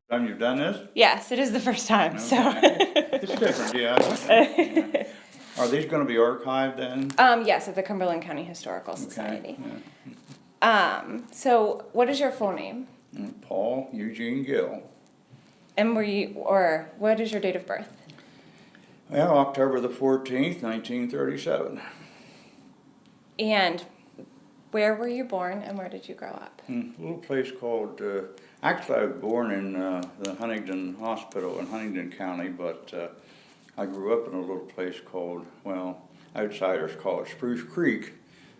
Time you've done this? Yes, it is the first time, Okay. so. It's different, yeah. Are these gonna be archived then? Yes, at the Cumberland County Historical Okay, Society. yeah. So what is your full name? Paul Eugene Gill. And what is your date of birth? Well, October the 14th, 1937. And where were you born and where did you grow up? A little place called, actually I was born in the Huntington Hospital in Huntington County, but I grew up in a little place called, well, outsiders call it Spruce Creek,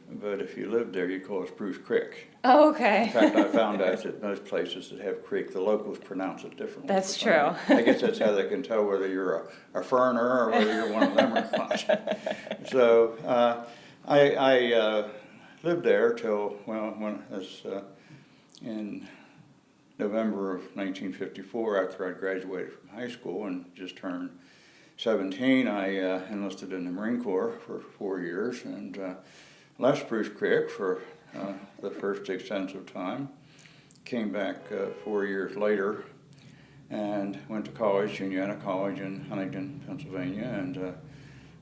but if you lived there, you call it Spruce Creek. Oh, In okay. fact, I found out that most places that have creek, the locals pronounce it differently. That's for some true. reason. I guess that's how they can tell whether you're a foreigner or whether you're one of them or not. So I lived there till, well, when it was in November of 1954, after I graduated from high school and just turned 17, I enlisted in the Marine Corps for 4 years and left Spruce Creek for the first extensive time. Came back 4 years later and went to college, Indiana College in Huntington, Pennsylvania, and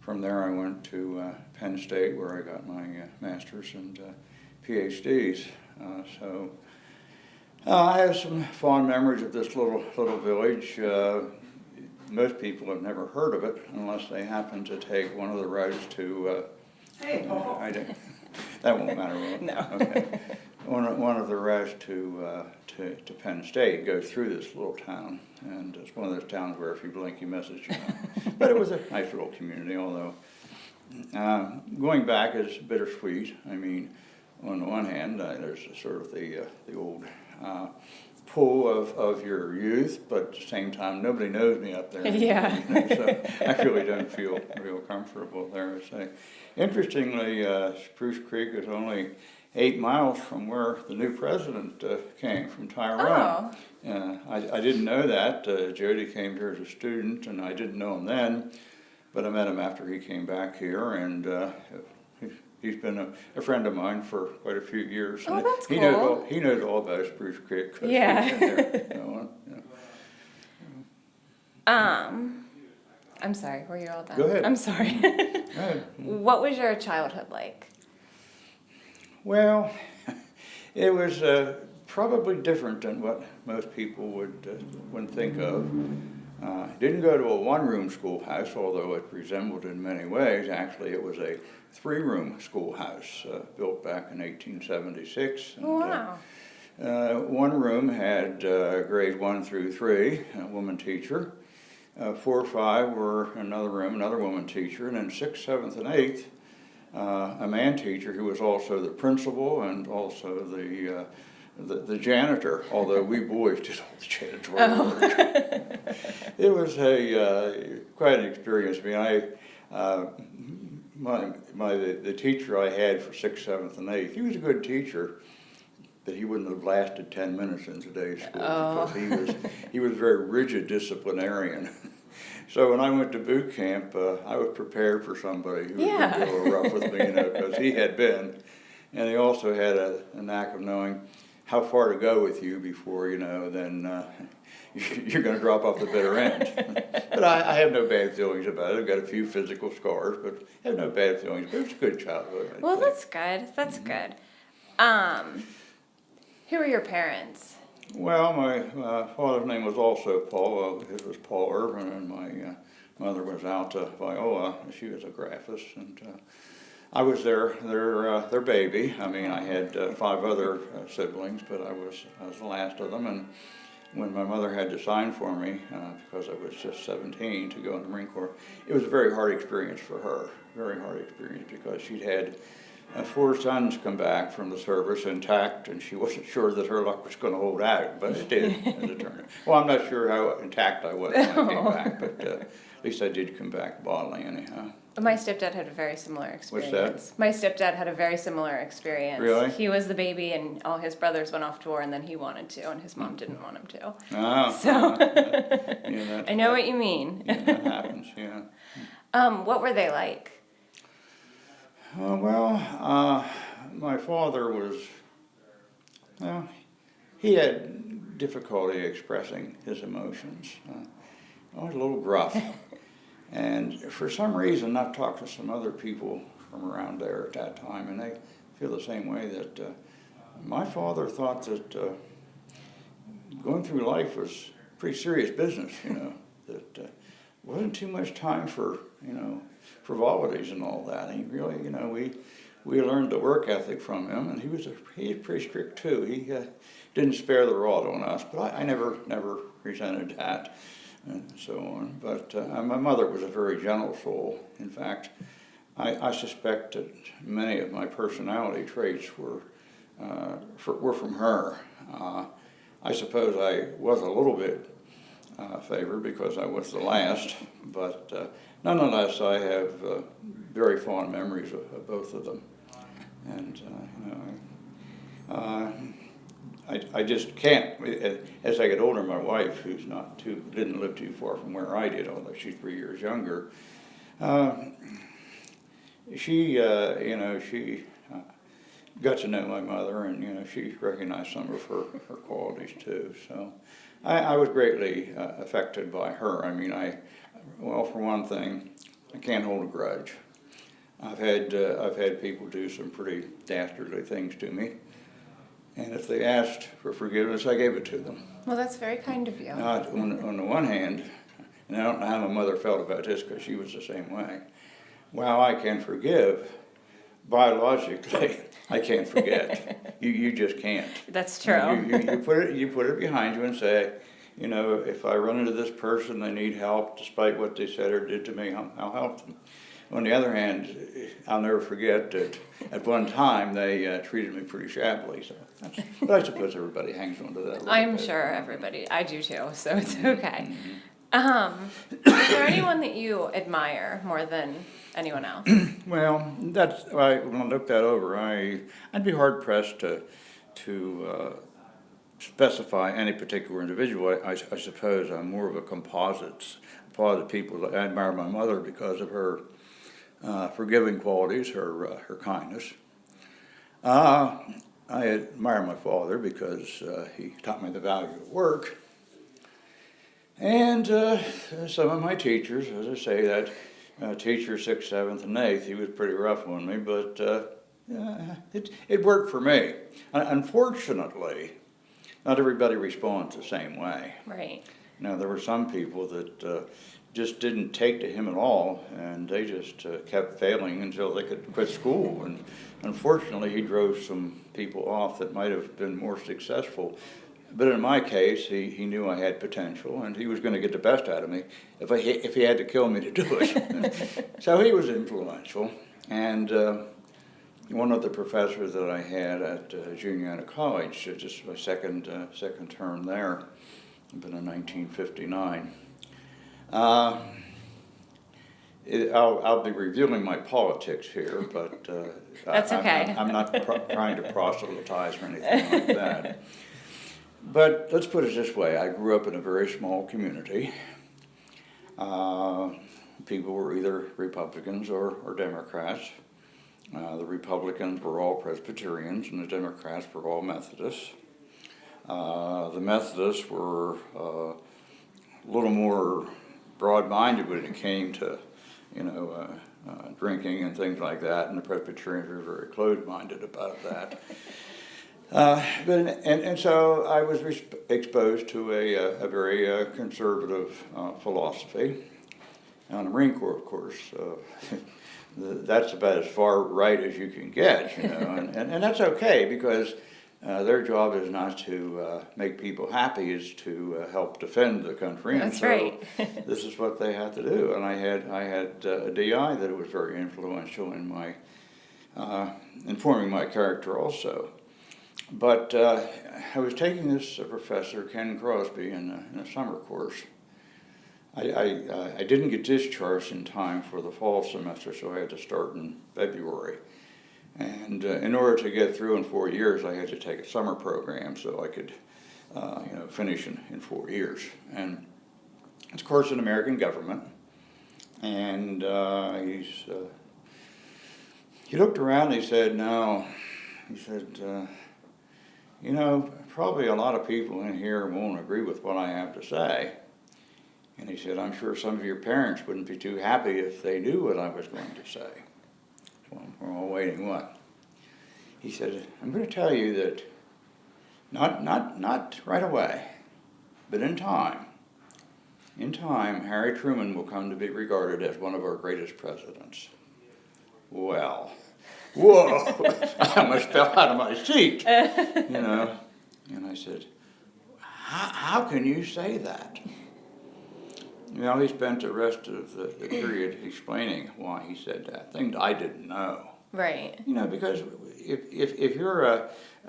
from there I went to Penn State where I got my master's and PhDs. So I have some fond memories of this little village. Most people have never heard of it unless they happen to take one of the roads to. Hey, Paul. That won't matter, will it? No. Okay. One of the routes to Penn State goes through this little town, and it's one of those towns where if you blink, you miss it. You know? But it was a nice little community, although going back is bittersweet. I mean, on the one hand, there's sort of the old pull of your youth, but at the same time, nobody knows me up there. Yeah. So I really don't feel real comfortable there. I say. Interestingly, Spruce Creek is only 8 miles from where the new president came, from Tyrone. Oh. I didn't know that. Jody came here as a student, and I didn't know him then, but I met him after he came back here, and he's been a friend of mine for quite a few years. Oh, that's he cool. He knows all about Spruce Creek. 'Cause Yeah. he's been there, you know, yeah. I'm sorry, were you all done? Go ahead. I'm sorry. Go ahead. What was your childhood like? Well, it was probably different than what most people would think of. Didn't go to a one-room schoolhouse, although it resembled in many ways. Actually, it was a 3-room schoolhouse built back in 1876. And, Wow. one room had grades 1 through 3, a woman teacher. 4 or 5 were another room, another woman teacher, and then 6th, 7th, and 8th, a man teacher who was also the principal and also the janitor, although we boys did all the janitorial work. It was quite an experience. I mean, the teacher I had for 6th, 7th, and 8th, he was a good teacher, but he wouldn't have lasted 10 minutes in today's school because he was a very rigid disciplinarian. So when I went to boot camp, I was prepared for somebody who was going to be a little rough with me, you know, because he had been, and he also had a knack of knowing how far to go with you before, you know, then you're going to drop off the bitter end. But I have no bad feelings about it. I've got a few physical scars, but I have no bad feelings. But it was a good childhood. Well, that's good. That's good. Who are your parents? Well, my father's name was also Paul. His was Paul Irvin, and my mother was Alta Viola. She was a graphist, and I was their baby. I mean, I had 5 other siblings, but I was the last of them. And when my mother had to sign for me, because I was just 17 to go in the Marine Corps, it was a very hard experience for her. Very hard experience because she'd had 4 sons come back from the service intact, and she wasn't sure that her luck was going to hold out, but it did, as it turned out. Well, I'm not sure how intact I was when I came back, but at least I did come back bodily anyhow. My stepdad had a very similar experience. What's that? My stepdad had a very similar experience. Really? He was the baby, and all his brothers went off to war, and then he wanted to, and his mom didn't want him to. Oh, So yeah, I know what you mean. Yeah, that happens, yeah. What were they like? My father was, well, he had difficulty expressing his emotions. I was a little gruff. And for some reason, I've talked to some other people from around there at that time, and they feel the same way, that my father thought that going through life was pretty serious business, that wasn't too much time for, frivolities and all that. And he really, we learned the work ethic from him, and he was pretty strict too. He didn't spare the rod on us, but I never resented that and so on. But my mother was a very gentle soul. In fact, I suspect that many of my personality traits were from her. I suppose I was a little bit favored because I was the last, but nonetheless, I have very fond memories of both of them. And I just can't. As I get older, my wife, who's didn't live too far from where I did, although she's 3 years younger, she got to know my mother, and she recognized some of her qualities too. So I was greatly affected by her. I mean, well, for one thing, I can't hold a grudge. I've had people do some pretty dastardly things to me, and if they asked for forgiveness, I gave it to them. Well, that's very kind of you. Now, on the one hand, and I don't know how my mother felt about this because she was the same way. While I can forgive, biologically, I can't forget. You just can't. That's true. You put it behind you and say, if I run into this person, they need help, despite what they said or did to me, I'll help them. On the other hand, I'll never forget that at one time they treated me pretty shabbily. So, but I suppose everybody hangs on to that a little I'm bit. sure everybody. I do too. So it's okay. Is there anyone that you admire more than anyone else? Well, when I looked that over, I'd be hard pressed to specify any particular individual. I suppose I'm more of a composite of people. I admire my mother because of her forgiving qualities, her kindness. I admire my father because he taught me the value of work. And some of my teachers, as I say, that teacher 6th, 7th, and 8th, he was pretty rough on me, but it worked for me. Unfortunately, not everybody responds the same way. Right. Now, there were some people that just didn't take to him at all, and they just kept failing until they could quit school. And unfortunately, he drove some people off that might have been more successful. But in my case, he knew I had potential, and he was going to get the best out of me if he had to kill me to do it. So he was influential. And one of the professors that I had at Juniata College, just my second term there, been in 1959. I'll be revealing my politics here, but That's okay. I'm not trying to proselytize or anything like that. But let's put it this way. I grew up in a very small community. People were either Republicans or Democrats. The Republicans were all Presbyterians, and the Democrats were all Methodists. The Methodists were a little more broad-minded when it came to, drinking and things like that, and the Presbyterians were very closed-minded about that. So I was exposed to a very conservative philosophy. Now, in the Marine Corps, of course, that's about as far right as you can get, and that's okay, because their job is not to make people happy, is to help defend the country. That's and so right. This is what they had to do, and I had a DI that was very influential in my informing my character also. But I was taking this professor, Ken Crosby, in a summer course. I didn't get discharged in time for the fall semester, so I had to start in February. And in order to get through in 4 years, I had to take a summer program so I could, finish in 4 years. And it's, of course, an American government. And he looked around and he said, "No," he said, probably a lot of people in here won't agree with what I have to say. And he said, I'm sure some of your parents wouldn't be too happy if they knew what I was going to say. Well, we're all waiting what? He said, I'm going to tell you that not right away, but in time, Harry Truman will come to be regarded as one of our greatest presidents. Well, whoa, I almost fell out of my seat, you know. And I said, how can you say that? Well, he spent the rest of the period explaining why he said that, things I didn't know. Right. You know, because if you're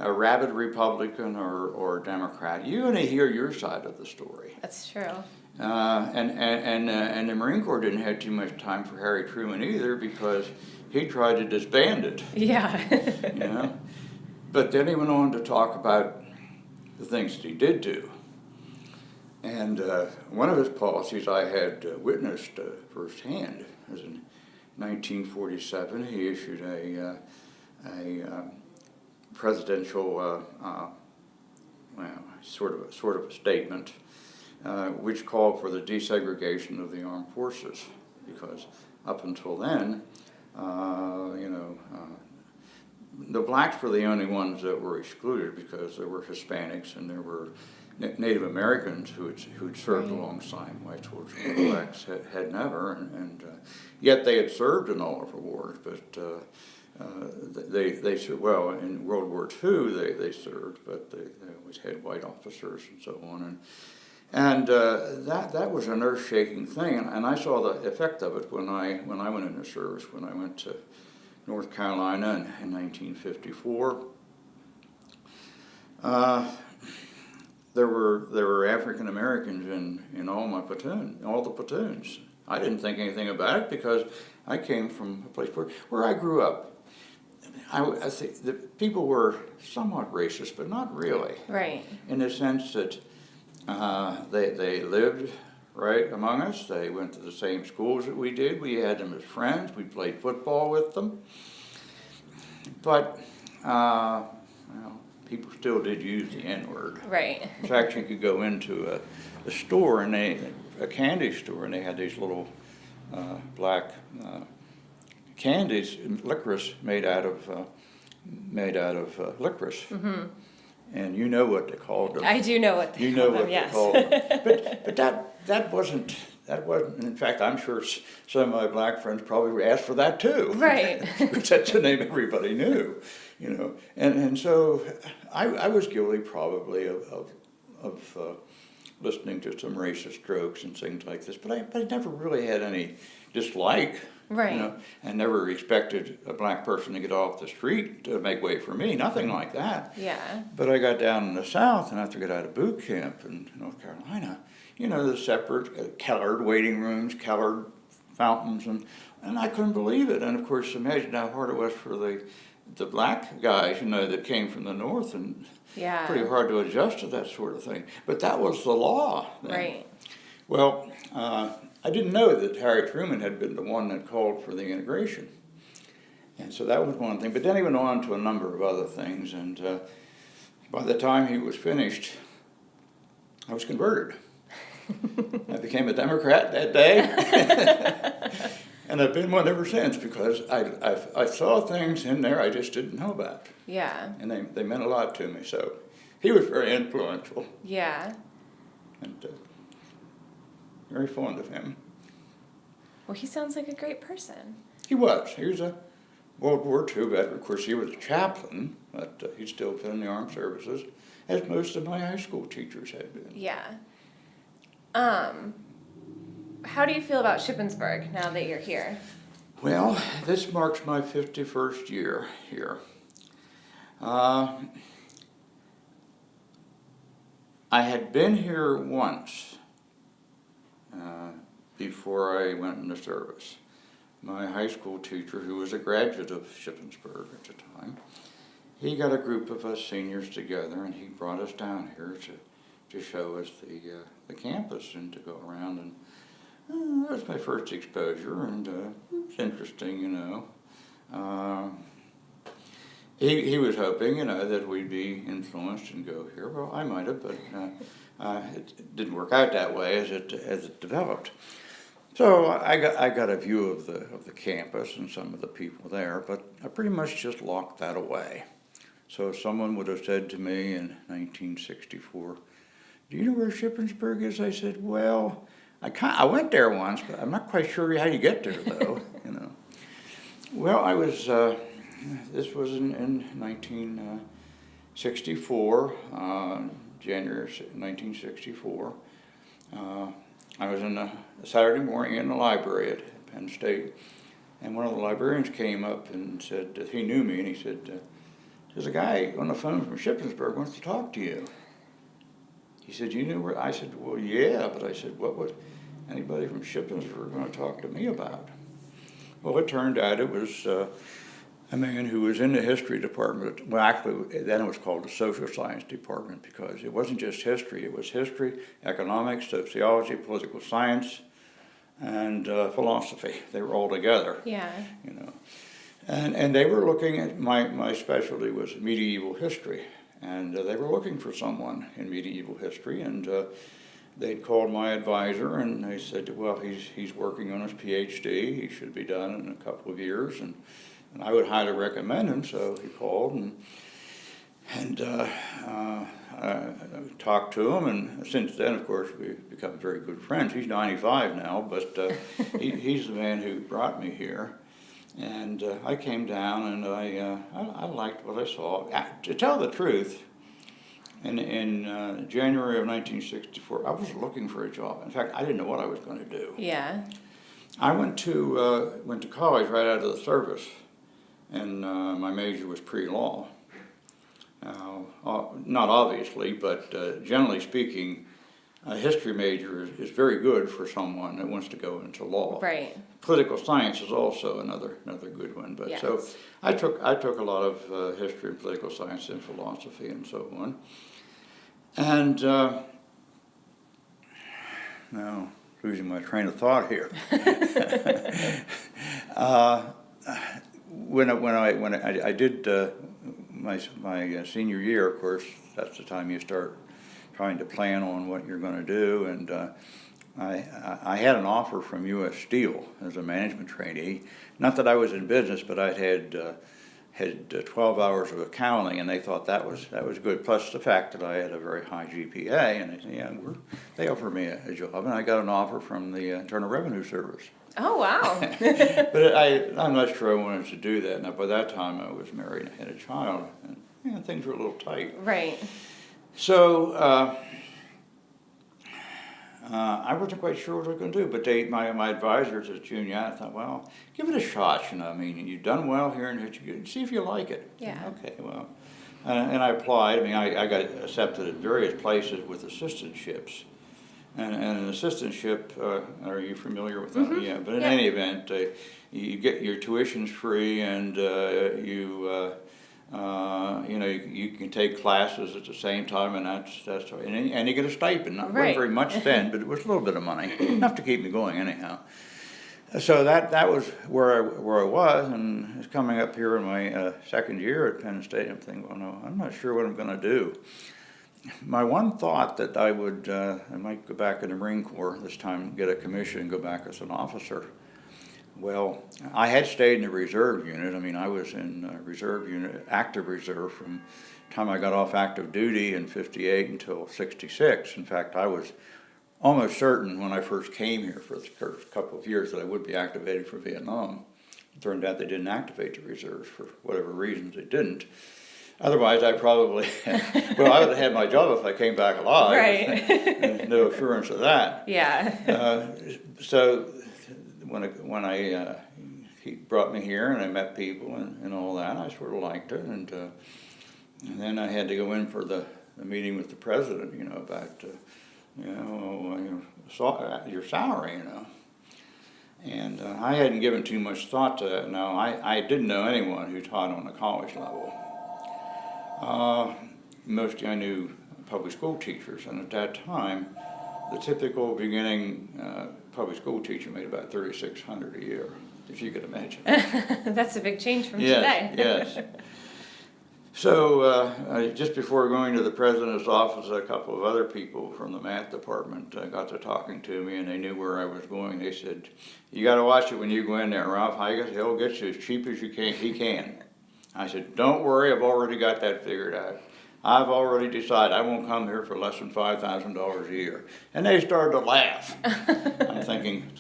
a rabid Republican or Democrat, you're going to hear your side of the story. That's true. And the Marine Corps didn't have too much time for Harry Truman either, because he tried to disband it. Yeah. You know, but then he went on to talk about the things that he did do. And one of his policies I had witnessed firsthand was in 1947. He issued a presidential, sort of a statement, which called for the desegregation of the armed forces, because up until then, the blacks were the only ones that were excluded, because there were Hispanics and there were Native Americans who'd served alongside whites, which the blacks had never, and yet they had served in all of the wars. But they well, in World War II they served, but they always had white officers and so on, and that was an earth-shaking thing, and I saw the effect of it when I went into service, when I went to North Carolina in 1954. There were African Americans in all my platoon, all the platoons. I didn't think anything about it because I came from a place where I grew up. I think the people were somewhat racist, but not really. Right. In the sense that they lived right among us. They went to the same schools that we did. We had them as friends. We played football with them. But people still did use the N-word. Right. In fact, you could go into a store, and a candy store, and they had these little black candies, licorice made out of licorice. Mm-hmm. And you know what they called them. I do know what they called them. Yes. They called them. But that wasn't. In fact, I'm sure some of my black friends probably asked for that too. Right. Because that's the name everybody knew, you know. And so I was guilty probably of listening to some racist jokes and things like this, but I never really had any dislike. Right. You know, and never expected a black person to get off the street to make way for me. Nothing like that. Yeah. But I got down in the South, and after I got out of boot camp in North Carolina, you know, the separate colored waiting rooms, colored fountains, and I couldn't believe it. And of course, imagine how hard it was for the black guys, you know, that came from the North, and pretty hard to adjust to that sort of thing. But that was the law then. Right. Well, I didn't know that Harry Truman had been the one that called for the integration. And so that was one thing. But then he went on to a number of other things. And by the time he was finished, I was converted. I became a Democrat that day. And I've been one ever since, because I saw things in there I just didn't know about. Yeah. And they meant a lot to me. So he was very influential. Yeah. And very fond of him. Well, he sounds like a great person. He was. He was a World War II veteran. Of course, he was a chaplain, but he's still been in the armed services, as most of my high school teachers had been. Yeah. How do you feel about Shippensburg now that you're here? Well, this marks my 51st year here. I had been here once before I went into service. My high school teacher, who was a graduate of Shippensburg at the time, he got a group of us seniors together, and he brought us down here to show us the campus and to go around. And that was my first exposure, and it was interesting, you know. he was hoping, that we'd be influenced and go here. Well, I might have, but it didn't work out that way as it developed. So I got a view of the campus and some of the people there, but I pretty much just locked that away. So if someone would have said to me in 1964, "Do you know where Shippensburg is?" I said, "Well, I went there once, but I'm not quite sure how you get there, though." Well, I was. This was in 1964, January 1964. I was in a Saturday morning in the library at Penn State, and one of the librarians came up and said that he knew me, and he said, "There's a guy on the phone from Shippensburg wants to talk to you." He said, "You knew where?" I said, "Well, yeah," but I said, "What would anybody from Shippensburg going to talk to me about?" Well, it turned out it was a man who was in the history department. Well, actually, then it was called the social science department, because it wasn't just history. It was history, economics, sociology, political science, and philosophy. They were all together. Yeah. And they were looking at, my specialty was medieval history, and they were looking for someone in medieval history, and they'd called my advisor, and they said, "Well, he's working on his PhD. He should be done in a couple of years, and I would highly recommend him." So he called, and I talked to him, and since then, of course, we've become very good friends. He's 95 now, but he's the man who brought me here. And I came down, and I liked what I saw. To tell the truth, in January of 1964, I was looking for a job. In fact, I didn't know what I was going to do. Yeah. I went to college right out of the service, and my major was pre-law. Not obviously, but generally speaking, a history major is very good for someone that wants to go into law. Right. Political science is also another good one. But Yes. So I took a lot of history and political science and philosophy and so on. And now losing my train of thought here. When I did my senior year, of course, that's the time you start trying to plan on what you're going to do, and I had an offer from U.S. Steel as a management trainee. Not that I was in business, but I had 12 hours of accounting, and they thought that was good. Plus the fact that I had a very high GPA, and they said, "Yeah, they offered me a job," and I got an offer from the Internal Revenue Service. Oh, wow. But I'm not sure I wanted to do that. Now, by that time, I was married and had a child, and things were a little tight. Right. So I wasn't quite sure what I was going to do, but my advisors at junior, I thought, well, give it a shot. I mean, you've done well here, and see if you like it. Yeah. Okay, well, and I applied. I mean, I got accepted at various places with assistantships. And an assistantship, are you familiar with that? Mm-hmm. Yeah, but in any event, you get your tuition's free, and you can take classes at the same time, and that's and you get a stipend. Not very much then, but it was a little bit of money, enough to keep me going anyhow. So that was where I was, and it's coming up here in my second year at Penn State. I'm thinking, well, no, I'm not sure what I'm going to do. My one thought that I might go back in the Marine Corps this time, get a commission, and go back as an officer. Well, I had stayed in the reserve unit. I mean, I was in reserve unit, active reserve, from the time I got off active duty in '58 until '66. In fact, I was almost certain when I first came here for the first couple of years that I would be activated for Vietnam. It turned out they didn't activate the reserves for whatever reasons they didn't. Otherwise, I probably, I would have had my job if I came back alive. Right. There's no assurance of that. Yeah. So he brought me here, and I met people and all that, I sort of liked it. And then I had to go in for the meeting with the president, about, your salary, And I hadn't given too much thought to that. Now, I didn't know anyone who taught on the college level. Mostly I knew public school teachers, and at that time, the typical beginning public school teacher made about $3,600 a year, if you could imagine. That's a big change from today. Yes. Just before going to the president's office, a couple of other people from the math department got to talking to me, and they knew where I was going. They said, "You got to watch it when you go in there, Ralph. He'll get you as cheap as he can." I said, "Don't worry, I've already got that figured out. I've already decided I won't come here for less than $5,000 a year." And they started to laugh. I'm thinking,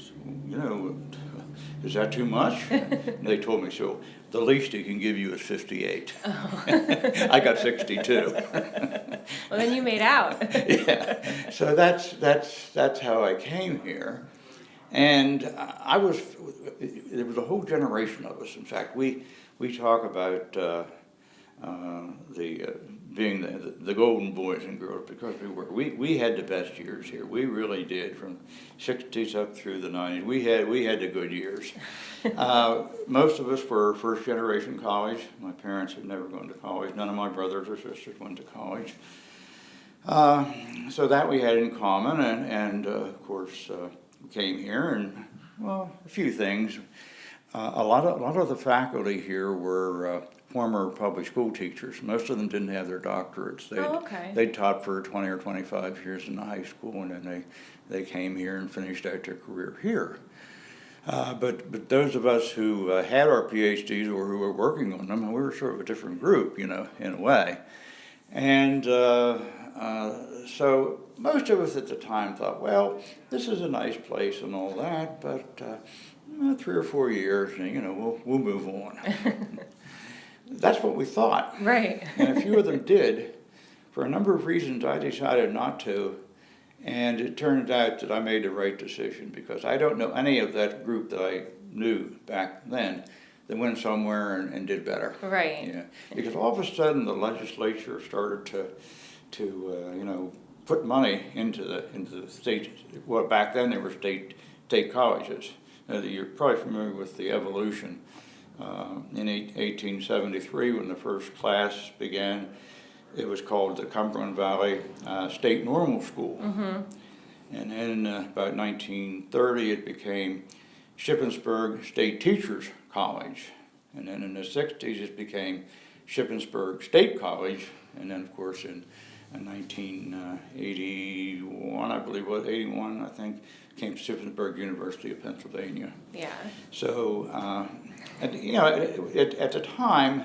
is that too much? And they told me, so the least he can give you is 58. Oh. I got 62. Well, then you made out. Yeah. So that's how I came here. And there was a whole generation of us. In fact, we talk about being the golden boys and girls, because we had the best years here. We really did, from 60s up through the 90s. We had the good years. Most of us were first generation college. My parents had never gone to college. None of my brothers or sisters went to college. So that we had in common, and of course we came here, and well, a few things. A lot of the faculty here were former public school teachers. Most of them didn't have their doctorates. They'd taught for 20 or 25 years in the high school, and then they came here and finished out their career here. But those of us who had our PhDs or who were working on them, we were sort of a different group, in a way. And so most of us at the time thought, well, this is a nice place and all that, but 3 or 4 years, and we'll move on. That's what we thought. Right. And a few of them did. For a number of reasons, I decided not to. And it turned out that I made the right decision, because I don't know any of that group that I knew back then that went somewhere and did better. Right. Yeah. Because all of a sudden the legislature started to put money into the state. Well, back then they were state colleges. You're probably familiar with the evolution. In 1873, when the first class began, it was called the Cumberland Valley State Normal School. Mm-hmm. And then about 1930, it became Shippensburg State Teachers College. And then in the 60s, it became Shippensburg State College. And then, of course, in 1981, I believe it was, 81, I think, came Shippensburg University of Pennsylvania. Yeah. So, at the time,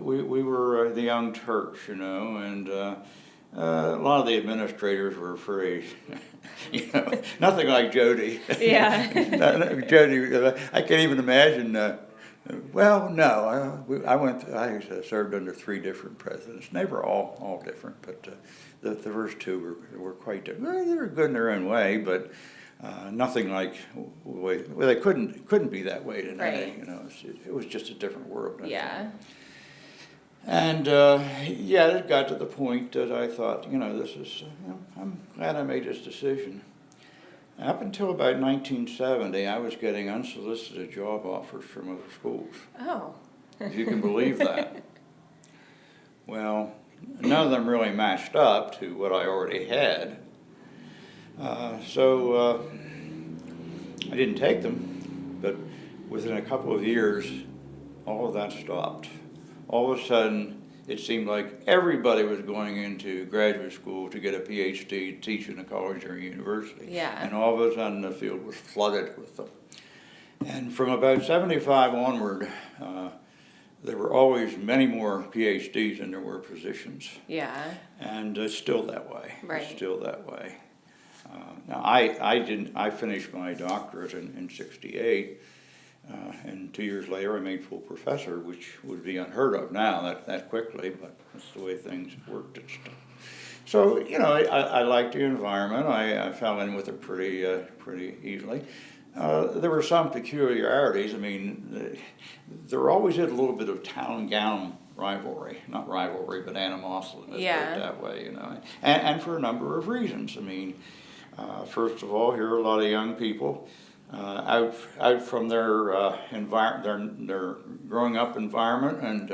we were the Young Turks, and a lot of the administrators were very, nothing like Jody. Yeah. Jody, I can't even imagine. I served under 3 different presidents, and they were all different, but the first 2 were quite different. Well, they were good in their own way, but nothing like they couldn't be that way today. Right. It was just a different world. Yeah. And it got to the point that I thought, this is. I'm glad I made this decision. Up until about 1970, I was getting unsolicited job offers from other schools. Oh. If you can believe that. Well, none of them really matched up to what I already had. So I didn't take them, but within a couple of years, all of that stopped. All of a sudden, it seemed like everybody was going into graduate school to get a PhD to teach in a college or a university. Yeah. And all of a sudden, the field was flooded with them. And from about 75 onward, there were always many more PhDs than there were positions. Yeah. And it's still that way. Right. It's still that way. Now, I finished my doctorate in 68. And 2 years later, I made full professor, which would be unheard of now that quickly, but that's the way things worked and stuff. So, I liked the environment. I fell in with it pretty easily. There were some peculiarities. I mean, there always is a little bit of town-gown rivalry. Not rivalry, but animosity, let's put it that way, And for a number of reasons. I mean, first of all, here are a lot of young people out from their their growing up environment, and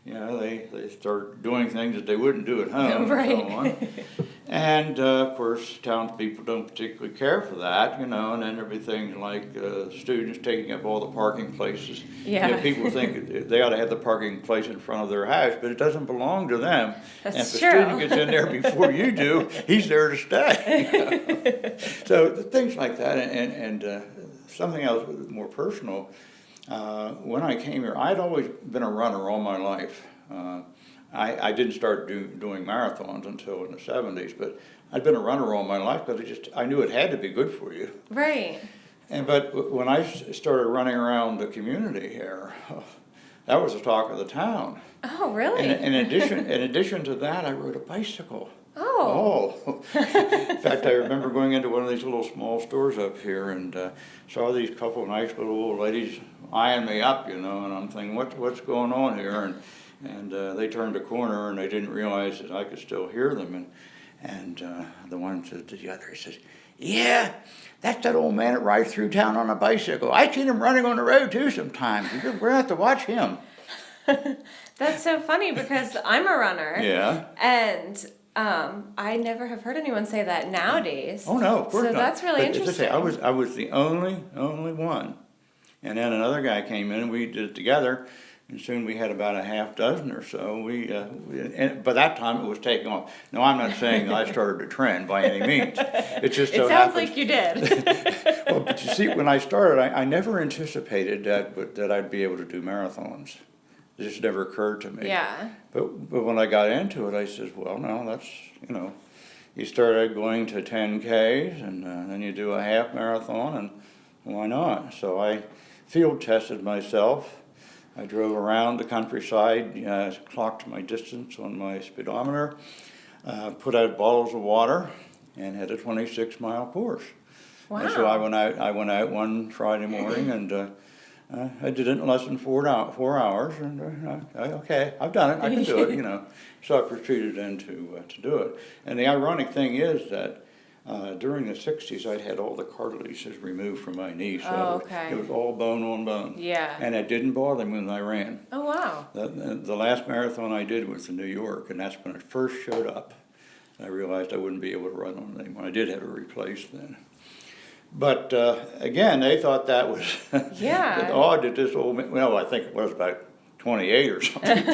they start doing things that they wouldn't do at home Right. and so on. And of course, townspeople don't particularly care for that, and then there'll be things like students taking up all the parking places. Yeah. People think they ought to have the parking place in front of their house, but it doesn't belong to them. That's and if true. a student gets in there before you do, he's there to stay. So things like that, and something else more personal. When I came here, I'd always been a runner all my life. I didn't start doing marathons until in the 70s, but I'd been a runner all my life because I knew it had to be good for you. Right. But when I started running around the community here, that was the talk of the town. Oh, really? And in addition to that, I rode a bicycle. Oh. In fact, I remember going into one of these little small stores up here and saw these couple of nice little old ladies eyeing me up, and I'm thinking, what's going on here? And they turned a corner and they didn't realize that I could still hear them. And the one said to the other, he says, "Yeah, that's that old man that rides through town on a bicycle. I've seen him running on the road too sometimes. We're going to have to watch him." That's so funny because I'm a runner. Yeah. And I never have heard anyone say that nowadays. Oh no, of course so not. that's really But as I say, interesting. I was the only one, and then another guy came in and we did it together, and soon we had about a half dozen or so. And by that time it was taking off. Now I'm not saying that I started a trend by any means. It just It so sounds happens. like you did. Well, but you see, when I started, I never anticipated that I'd be able to do marathons. It just never occurred to me. Yeah. But when I got into it, I said, well, no, that's, you started going to 10Ks and then you do a half marathon, and why not? So I field tested myself. I drove around the countryside, clocked my distance on my speedometer, put out bottles of water, and had a 26-mile course. Wow. And so I went out one Friday morning and I did it in less than 4 hours, and okay, I've done it, I can do it, So I proceeded then to do it. And the ironic thing is that during the 60s, I'd had all the cartilages removed from my knee, so okay. it was all bone on bone. Yeah. And it didn't bother me when I ran. Oh, wow. The last marathon I did was in New York, and that's when it first showed up. I realized I wouldn't be able to run on it anymore. I did have it replaced then. But again, they thought that was Yeah. odd that this old man, well, I think it was about 28 or something.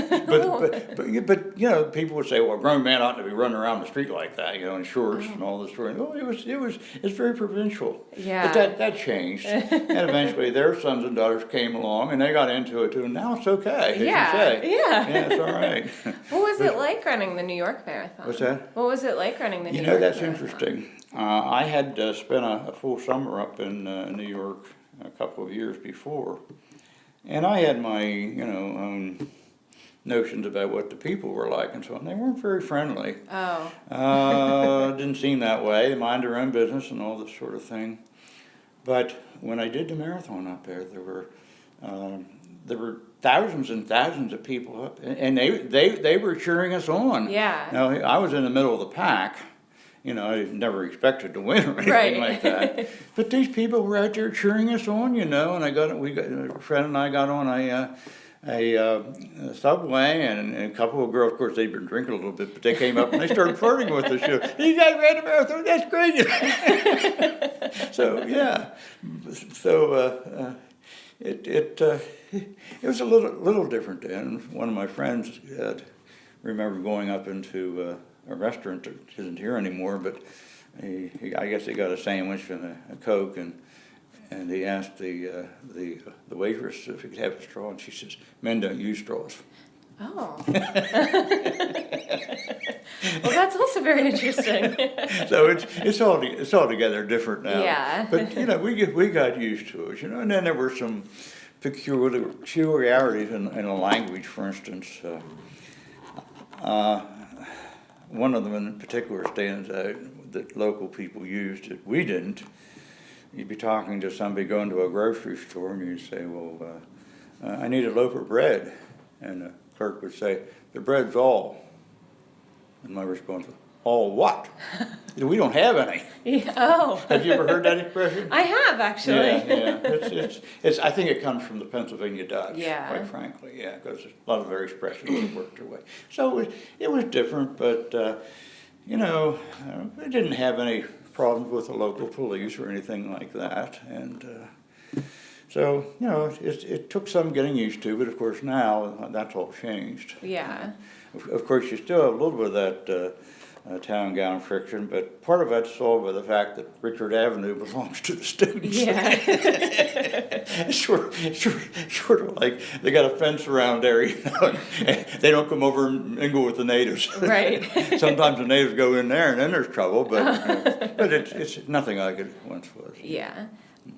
but people would say, well, a grown man ought to be running around the street like that, in shorts and all this sort of. Oh, it's very provincial. Yeah. But that changed, and eventually their sons and daughters came along, and they got into it too. And now it's okay, as Yeah, you say. yeah. Yeah, it's all right. What was it like running the New York Marathon? What's that? What was it like running the New York That's Marathon? interesting. I had spent a full summer up in New York a couple of years before, and I had my own notions about what the people were like and so on. They weren't very friendly. Oh. Didn't seem that way. They mind their own business and all this sort of thing. But when I did the marathon up there, there were thousands and thousands of people up, and they were cheering us on. Yeah. Now I was in the middle of the pack. I never expected to win or anything Right. like that. But these people were out there cheering us on, and a friend and I got on a subway, and a couple of girls, of course, they'd been drinking a little bit, but they came up and they started flirting with us. You guys ran a marathon, that's great. So, yeah. So, it was a little different then. One of my friends remember going up into a restaurant that isn't here anymore, but I guess he got a sandwich and a Coke, and he asked the waitress if he could have a straw, and she says, "Men don't use straws." Oh. Well, that's also very interesting. So it's altogether different now. Yeah. But we got used to it, and then there were some peculiarities in the language. For instance, one of them in particular stands out that local people used that we didn't. You'd be talking to somebody going to a grocery store, and you'd say, "Well, I need a loaf of bread," and the clerk would say, "The bread's all." And my response was, All what? We don't have any. Yeah. Oh. Have you ever heard that expression? I have actually. Yeah. I think it comes from the Pennsylvania Dutch, Yeah. quite frankly, yeah, because a lot of their expressions have worked their way. So it was different, but, we didn't have any problems with the local police or anything like that. And so, it took some getting used to, but of course now that's all changed. Yeah. Of course, you still have a little bit of that town gown friction, but part of that's solved by the fact that Richard Avenue belongs to the students. Yeah. It's sort of like they got a fence around there, and they don't come over and mingle with the natives. Right. Sometimes the natives go in there, and then there's trouble, but it's nothing like it once was. Yeah.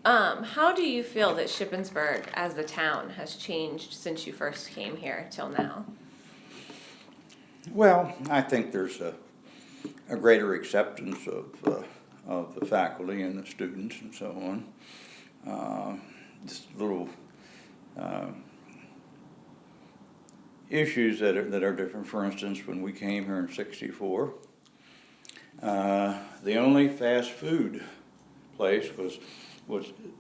How do you feel that Shippensburg as the town has changed since you first came here till now? Well, I think there's a greater acceptance of the faculty and the students and so on. Just little issues that are different. For instance, when we came here in '64, the only fast food place was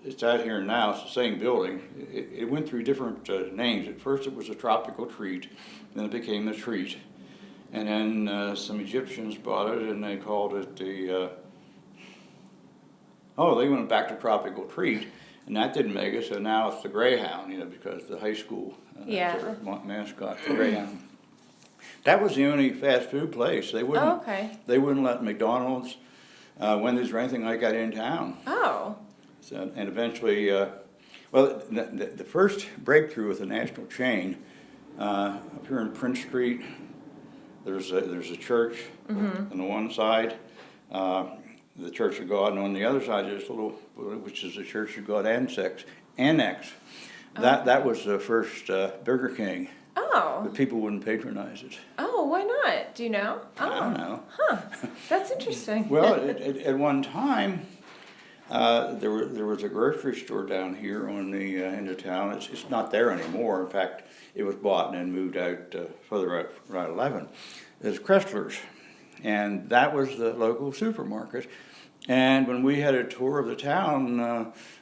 it's out here now. It's the same building. It went through different names. At first, it was a Tropical Treat, then it became the Treat. And then some Egyptians bought it, and they called it they went back to Tropical Treat, and that didn't make it, so now it's the Greyhound, because the high school, that's their mascot, the Greyhound. That was the only fast food place. They wouldn't, They wouldn't let McDonald's, Wendy's, or anything like that in town. Oh. So, and eventually, the first breakthrough with a national chain, up here in Prince Street, there's a church on the one side, the Church of God, and on the other side there's which is the Church of God Annex. That was the first Burger King. Oh. But people wouldn't patronize it. Oh, why not? Do you know? Oh. I don't know. Huh. That's interesting. Well, at one time, there was a grocery store down here on the end of town. It's not there anymore. In fact, it was bought and then moved out further out Route 11. It's Kressler's, and that was the local supermarket. And when we had a tour of the town,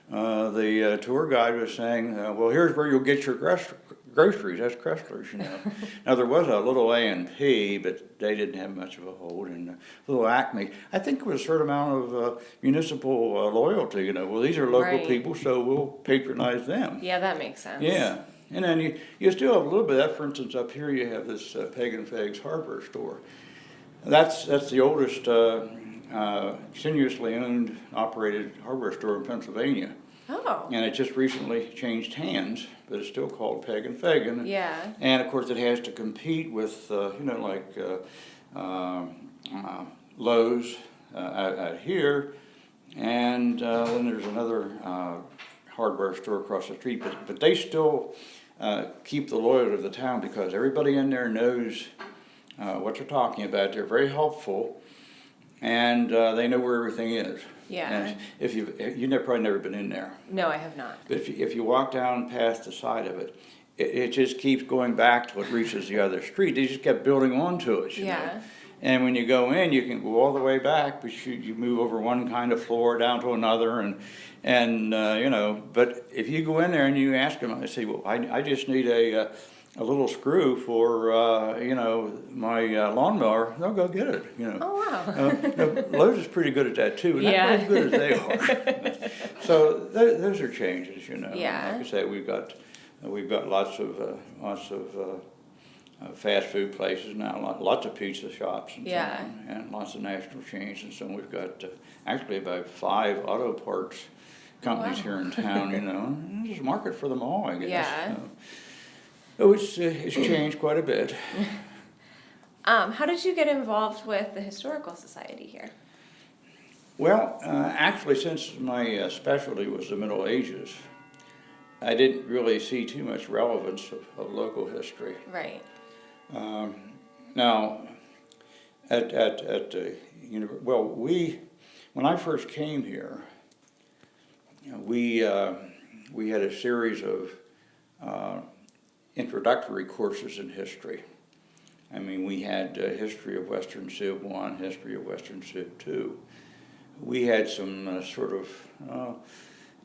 the tour guide was saying, "Well, here's where you'll get your groceries. That's Kressler's, Now there was a little A&P, but they didn't have much of a hold, and a little Acme. I think there was a certain amount of municipal loyalty. Well, these are local people, so we'll patronize them. Yeah, that makes sense. Yeah. And then you still have a little bit of that. For instance, up here you have this Pagan Fags hardware store. That's the oldest continuously owned, operated hardware store in Pennsylvania. Oh. And it just recently changed hands, but it's still called Pagan Fagan. Yeah. And of course it has to compete with, Lowe's out here. And then there's another hardware store across the street, but they still keep the loyalty of the town because everybody in there knows what you're talking about. They're very helpful, and they know where everything is. Yeah. And if you've probably never been in there. No, I have not. But if you walk down past the side of it, it just keeps going back till it reaches the other street. They just kept building onto it. You know? And when you go in, you can go all the way back, but you move over one kind of floor down to another, and But if you go in there and you ask them, I say, well, I just need a little screw for my lawnmower. They'll go get it. Oh wow. Lowe's is pretty good at that too, but not as good as they are. So those are changes. Yeah. Like I say, we've got lots of fast food places now, lots of pizza shops and so on, and lots of national chains, and so we've got actually about 5 auto parts companies here in town. And there's a market for them all, I guess. Yeah. So it's changed quite a bit. How did you get involved with the Historical Society here? Well, actually, since my specialty was the Middle Ages, I didn't really see too much relevance of local history. Right. Now, when I first came here, we had a series of introductory courses in history, I mean, we had history of Western Civ 1, history of Western Civ 2. We had some sort of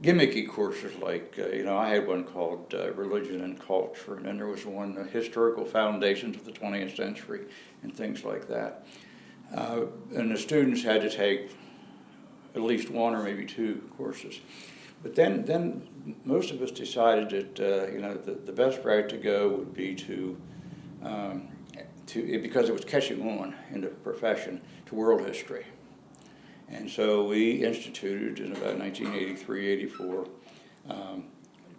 gimmicky courses like, I had one called Religion and Culture, and then there was one, Historical Foundations of the 20th Century, and things like that. And the students had to take at least one or maybe two courses. But then most of us decided that the best route to go would be to because it was catching on in the profession, to world history. And so we instituted in about 1983, 84,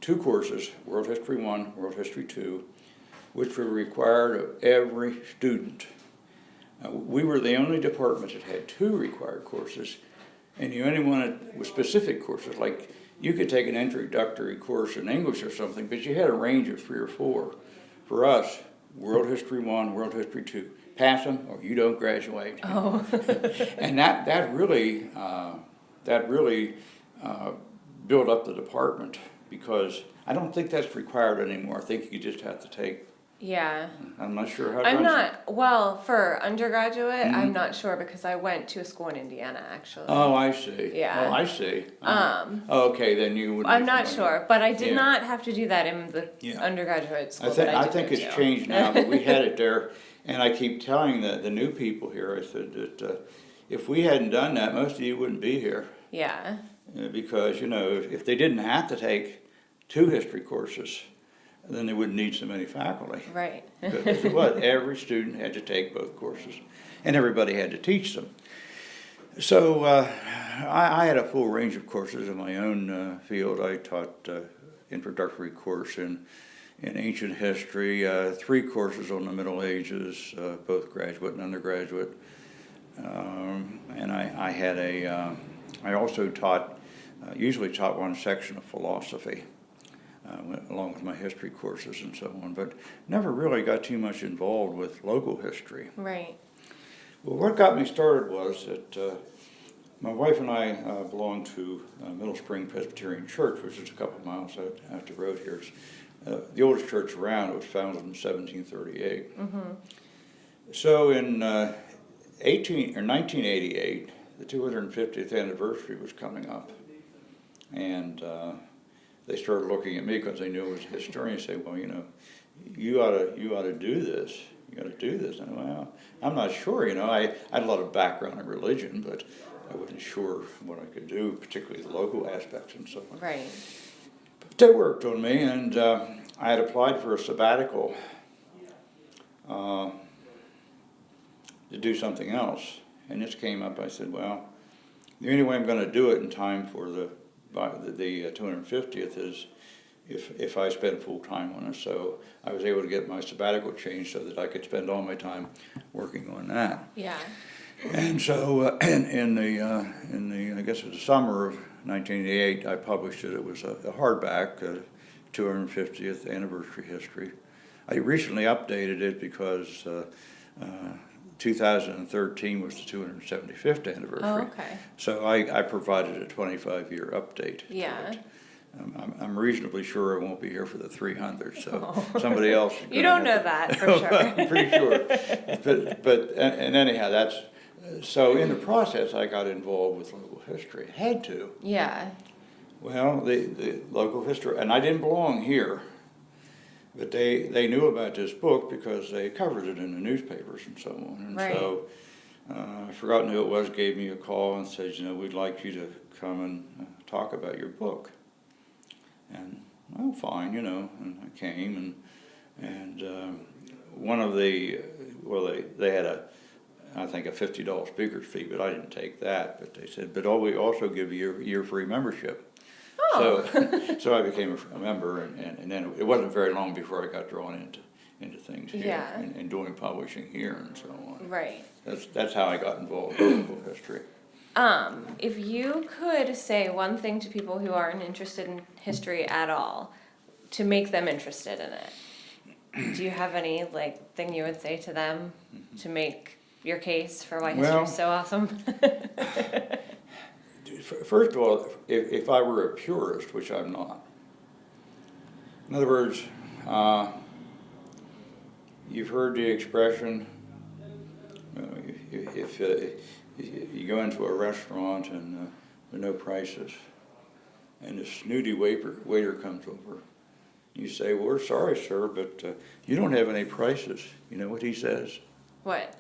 two courses, World History 1, World History 2, which were required of every student. We were the only department that had two required courses, and you only wanted with specific courses, like you could take an introductory course in English or something, but you had a range of 3 or 4. For us, World History 1, World History 2. Pass them or you don't graduate. Oh. And that really built up the department, because I don't think that's required anymore. I think you just have to take. Yeah. I'm not sure how. I'm not, well, for undergraduate, I'm not sure because I went to a school in Indiana, actually. Oh, I see. Yeah. Oh, I see. Okay, then you would. I'm not sure, but I did not have to do that in the undergraduate school I think it's changed now, but we had it there, and I keep telling the new people here, I said that if we hadn't done that, most of you wouldn't be here. Yeah. Because, if they didn't have to take 2 history courses, then they wouldn't need so many faculty. Right. Because what? Every student had to take both courses, and everybody had to teach them. So I had a full range of courses in my own field. I taught introductory course in ancient history, 3 courses on the Middle Ages, both graduate and undergraduate. And I also usually taught one section of philosophy. Along with my history courses and so on, but never really got too much involved with local history. Right. Well, what got me started was that my wife and I belonged to Middle Spring Presbyterian Church, which is a couple miles out the road here. It's the oldest church around. It was founded in 1738. Mm-hmm. So in 1988, the 250th anniversary was coming up, and they started looking at me because they knew I was a historian, and say, well, you ought to do this. You got to do this. And well, I'm not sure. I had a lot of background in religion, but I wasn't sure what I could do, particularly the local aspects and so on. Right. But they worked on me, and I had applied for a sabbatical to do something else. And this came up. I said, well, the only way I'm going to do it in time for the 250th is if I spend full time on it. So I was able to get my sabbatical changed so that I could spend all my time working on that. Yeah. And so in the I guess it was the summer of 1988, I published it. It was a hardback, 250th anniversary history. I recently updated it because 2013 was the 275th anniversary. Oh, okay. So I provided a 25-year update. Yeah. To it. I'm reasonably sure I won't be here for the 300, so somebody else. You don't know that for sure. I'm pretty sure. But anyhow, that's so. In the process, I got involved with local history. Had to. Yeah. Well, the local history, and I didn't belong here. But they knew about this book because they covered it in the newspapers and so on. And right. So I've forgotten who it was, gave me a call and said, we'd like you to come and talk about your book. And, well, fine, and I came and one of the, they had I think a $50 speaker's fee, but I didn't take that. But they said, but we also give you a year free membership. Oh. So I became a member, and then it wasn't very long before I got drawn into things here and doing publishing here and so on. Right. That's how I got involved in local history. If you could say one thing to people who aren't interested in history at all, to make them interested in it, do you have any thing you would say to them to make your case for why history is so awesome? First of all, if I were a purist, which I'm not, in other words, You've heard the expression, if you go into a restaurant and there are no prices, and a snooty waiter comes over, you say, well, we're sorry, sir, but you don't have any prices. You know what he says? What?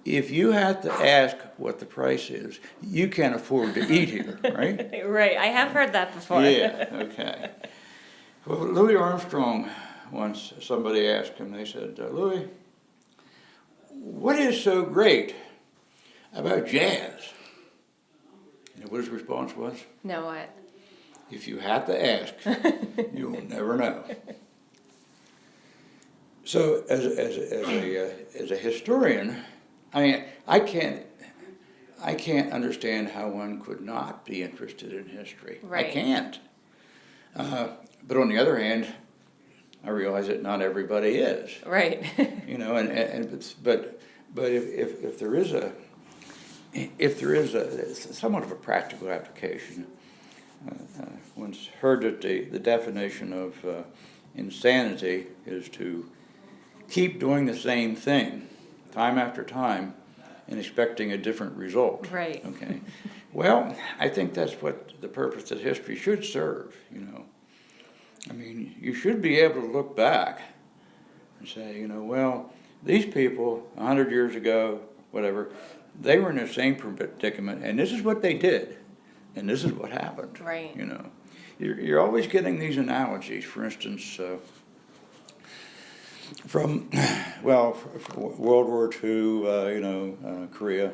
If you have to ask what the price is, you can't afford to eat here, right? Right, I have heard that before. Yeah, okay. Well, Louis Armstrong, once somebody asked him, they said, Louis, what is so great about jazz? You know what his response was? No, what? If you have to ask, you'll never know. So, as a historian, I mean, I can't understand how one could not be interested in history. Right. I can't. But on the other hand, I realize that not everybody is. Right. You know, but if there is a somewhat of a practical application, once heard that the definition of insanity is to keep doing the same thing time after time and expecting a different result. Right. Okay. Well, I think that's what the purpose that history should serve, you know. I mean, you should be able to look back and say, you know, well, these people 100 years ago, whatever, they were in the same predicament, and this is what they did, and this is what happened. Right. You know, you're always getting these analogies. For instance, from World War II, Korea.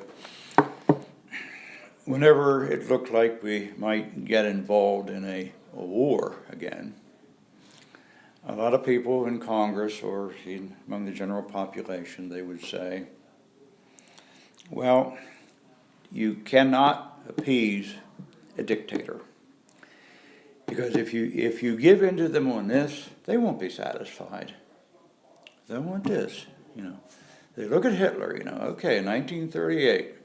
Whenever it looked like we might get involved in a war again, a lot of people in Congress or among the general population, they would say, well, you cannot appease a dictator. Because if you give in to them on this, they won't be satisfied. They want this, you know. They look at Hitler, you know, okay, 1938.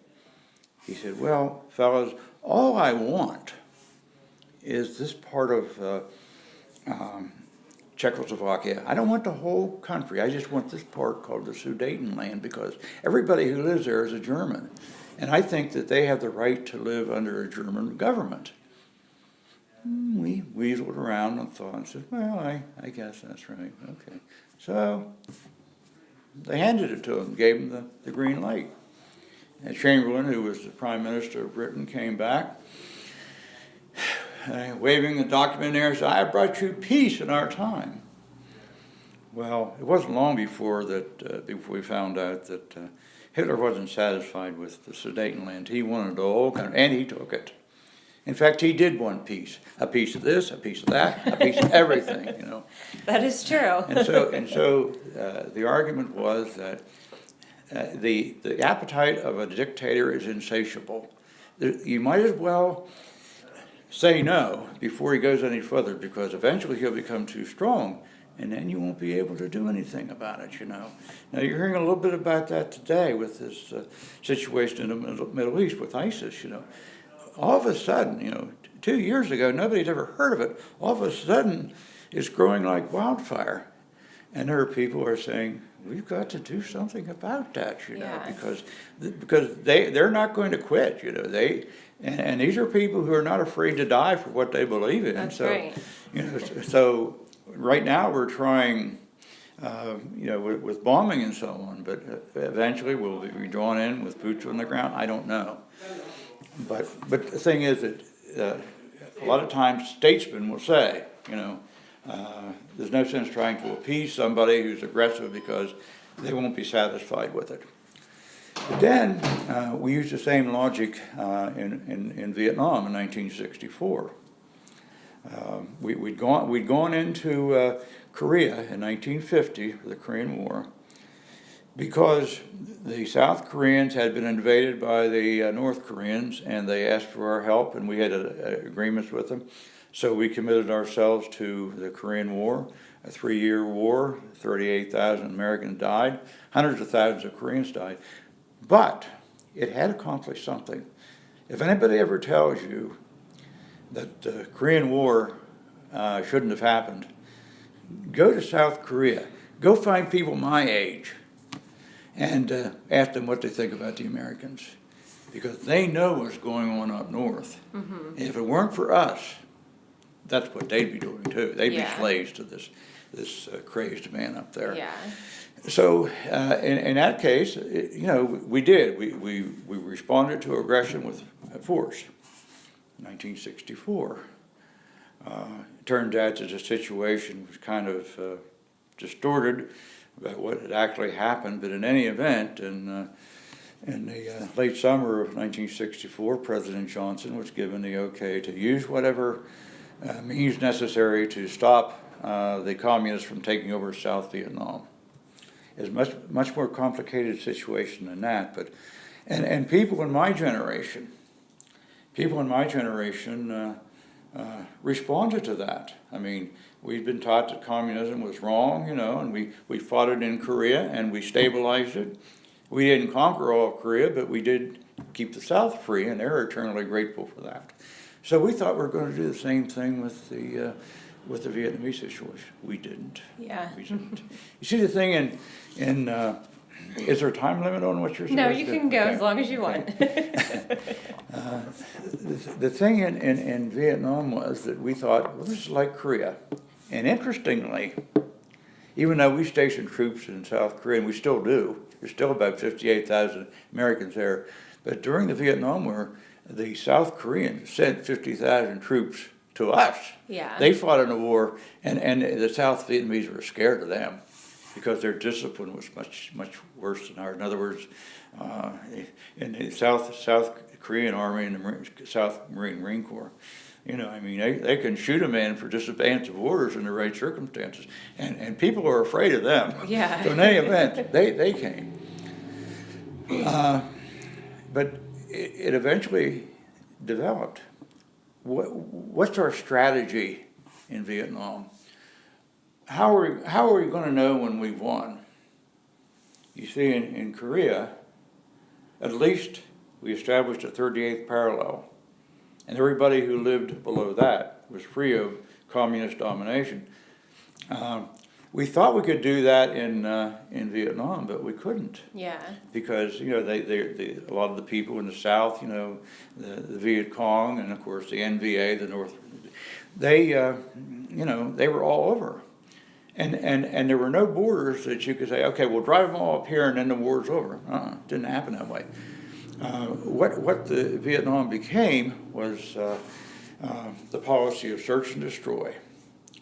He said, well, fellas, all I want is this part of Czechoslovakia. I don't want the whole country. I just want this part called the Sudetenland because everybody who lives there is a German. And I think that they have the right to live under a German government. We weaseled around and thought and said, well, I guess that's right. Okay. So they handed it to him, gave him the green light. And Chamberlain, who was the Prime Minister of Britain, came back, waving the document there, and said, I brought you peace in our time. Well, it wasn't long before we found out that Hitler wasn't satisfied with the Sudetenland. He wanted the whole country, and he took it. In fact, he did want peace. A piece of this, a piece of that, a piece of everything, you know. That is true. And so the argument was that the appetite of a dictator is insatiable. You might as well say no before he goes any further, because eventually he'll become too strong, and then you won't be able to do anything about it, you know. Now, you're hearing a little bit about that today with this situation in the Middle East with ISIS, you know. All of a sudden, you know, 2 years ago, nobody had ever heard of it. All of a sudden, it's growing like wildfire. And there are people who are saying, we've got to do something about that, you know, because they're not going to quit, you know. And these are people who are not afraid to die for what they believe in. That's so, right. You know, so right now we're trying, you know, with bombing and so on, but eventually we'll be drawn in with boots on the ground. I don't know. But the thing is that a lot of times statesmen will say, you know, there's no sense trying to appease somebody who's aggressive because they won't be satisfied with it. But then we used the same logic in Vietnam in 1964. We'd gone into Korea in 1950 for the Korean War, because the South Koreans had been invaded by the North Koreans, and they asked for our help, and we had agreements with them. So we committed ourselves to the Korean War, a 3-year war. 38,000 Americans died, hundreds of thousands of Koreans died. But it had accomplished something. If anybody ever tells you that the Korean War shouldn't have happened, go to South Korea. go find people my age and ask them what they think about the Americans, because they know what's going on up north. And if it weren't for us, that's what they'd be doing too. They'd be slaves to this crazed man up there. Yeah. So in that case, we did. We responded to aggression with force. 1964. It turned out that the situation was kind of distorted about what had actually happened, but in any event, in the late summer of 1964, President Johnson was given the okay to use whatever means necessary to stop the communists from taking over South Vietnam. It's much more complicated situation than that, but and people in my generation responded to that. I mean, we'd been taught that communism was wrong, and we fought it in Korea and we stabilized it. We didn't conquer all of Korea, but we did keep the South free, and they're eternally grateful for that. So we thought we were going to do the same thing with the Vietnamese situation. We didn't. Yeah. We didn't. You see the thing in is there a time limit on what you're supposed to do? No, you can go as long as you want. The thing in Vietnam was that we thought, well, this is like Korea. And interestingly, even though we stationed troops in South Korea, and we still do, there's still about 58,000 Americans there, but during the Vietnam War, the South Koreans sent 50,000 troops to us. Yeah. They fought in the war, and the South Vietnamese were scared of them because their discipline was much worse than ours. In other words, in the South Korean Army and the South Marine Corps, they can shoot a man for disobedience of orders in the right circumstances, and people are afraid of them. Yeah. So in any event, they came. But it eventually developed. What's our strategy in Vietnam? How are we going to know when we've won? You see, in Korea, at least we established a 38th parallel, and everybody who lived below that was free of communist domination. We thought we could do that in Vietnam, but we couldn't. Yeah. Because a lot of the people in the South, the Viet Cong, and of course the NVA, the North, they were all over, and there were no borders that you could say, okay, we'll drive them all up here and then the war's over. It didn't happen that way. What the Vietnam became was the policy of search and destroy,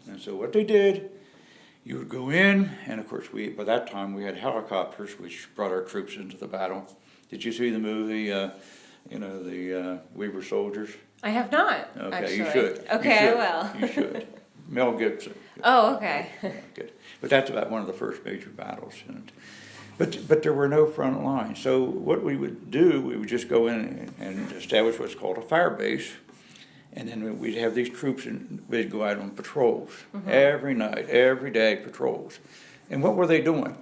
and so what they did. You would go in, and of course, by that time we had helicopters, which brought our troops into the battle. Did you see the movie, We Were Soldiers? I have not, Okay, actually. you should. Okay, You should. I will. You should. Mel Gibson. Oh, okay. Yeah, good. But that's about one of the first major battles. But there were no front lines. So what we would do, we would just go in and establish what's called a fire base. And then we'd have these troops, and they'd go out on patrols every night, every day patrols. And what were they doing?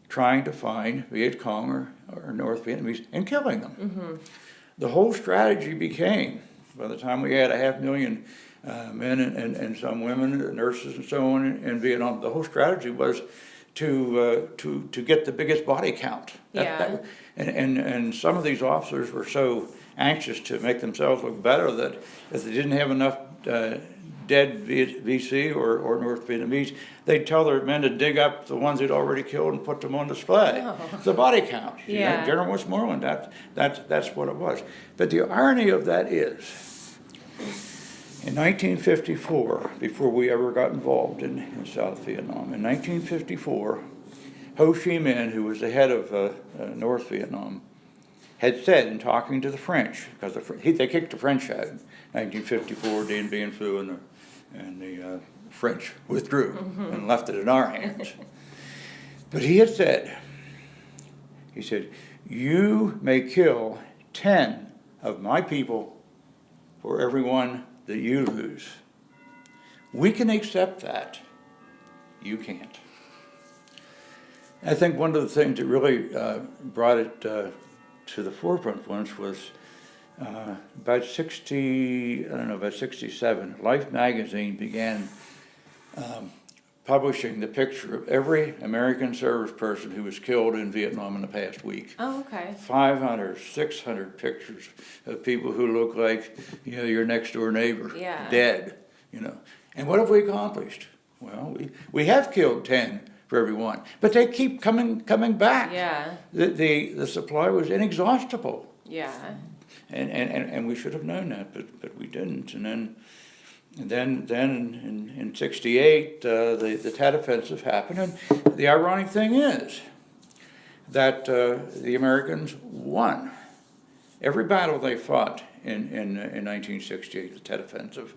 Trying to find Viet Cong or North Vietnamese and killing them. The whole strategy became, by the time we had 500,000 men and some women, nurses and so on in Vietnam, the whole strategy was to get the biggest body count. And some of these officers were so anxious to make themselves look better that if they didn't have enough dead VC or North Vietnamese, they'd tell their men to dig up the ones they'd already killed and put them on display. Oh. It's a body count. Yeah. General Westmoreland, that's what it was. But the irony of that is, in 1954, before we ever got involved in South Vietnam, in 1954, Ho Chi Minh, who was the head of North Vietnam, had said in talking to the French, because they kicked the French out in 1954, Dien Bien Phu, and the French withdrew and left it in our hands. But he said, you may kill 10 of my people for every one that you lose. We can accept that. You can't. I think one of the things that really brought it to the forefront once was about 67, Life magazine began publishing the picture of every American service person who was killed in Vietnam in the past week. Oh, okay. 500, 600 pictures of people who look like, your next door neighbor, Yeah. dead, And what have we accomplished? Well, we have killed 10 for every one, but they keep coming back. Yeah. The supply was inexhaustible. Yeah. And we should have known that, but we didn't. And then in '68, the Tet Offensive happened, and the ironic thing is that the Americans won every battle they fought in 1968, the Tet Offensive.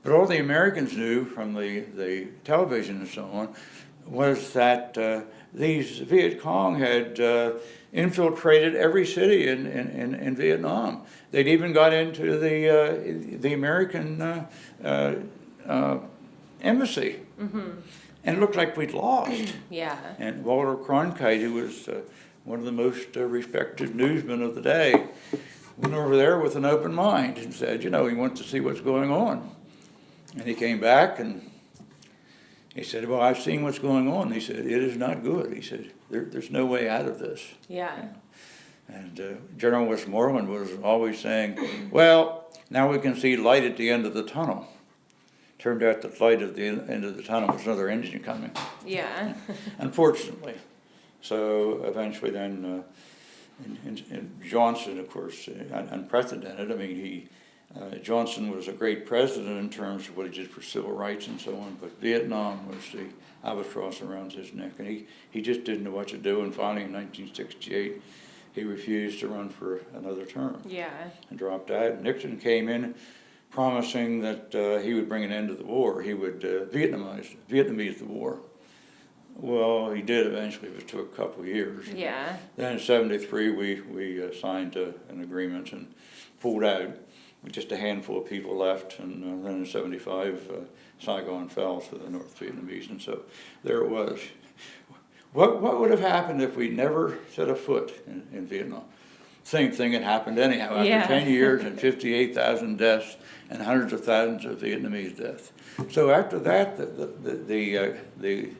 But all the Americans knew from the television and so on was that these Viet Cong had infiltrated every city in Vietnam. They'd even got into the American embassy, and it looked like we'd lost. Yeah. And Walter Cronkite, who was one of the most respected newsmen of the day, went over there with an open mind and said, he wants to see what's going on. And he came back and he said, well, I've seen what's going on. He said, it is not good. He said, there's no way out of this. Yeah. And General Westmoreland was always saying, well, now we can see light at the end of the tunnel. Turned out the light at the end of the tunnel was another engine coming. Yeah. Unfortunately. So eventually then, and Johnson, of course, unprecedented. I mean, Johnson was a great president in terms of what he did for civil rights and so on, but Vietnam was the albatross around his neck, and he just didn't know what to do, and finally in 1968, he refused to run for another term. Yeah. And dropped out. Nixon came in promising that he would bring an end to the war. He would Vietnamese the war. Well, he did eventually, but it took a couple of years. Yeah. Then in '73, we signed an agreement and pulled out. With just a handful of people left, and then in '75, Saigon fell to the North Vietnamese, and so there it was. What would have happened if we never set a foot in Vietnam? Same thing had happened anyhow. After 10 years and 58,000 deaths and hundreds of thousands of Vietnamese deaths. So after that, the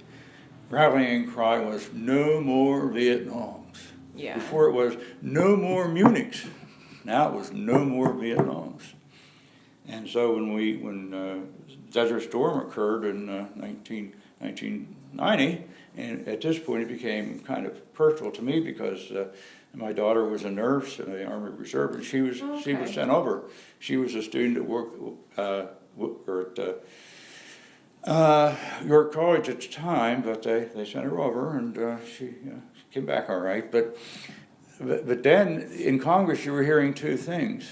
rallying cry was no more Vietnams. Yeah. Before it was no more Munichs. Now it was no more Vietnams. And so when Desert Storm occurred in 1990, and at this point it became kind of personal to me because my daughter was a nurse in the Army Reserve, and she was sent over. She was a student at York College at the time, but they sent her over, and she came back all right. But then in Congress you were hearing two things.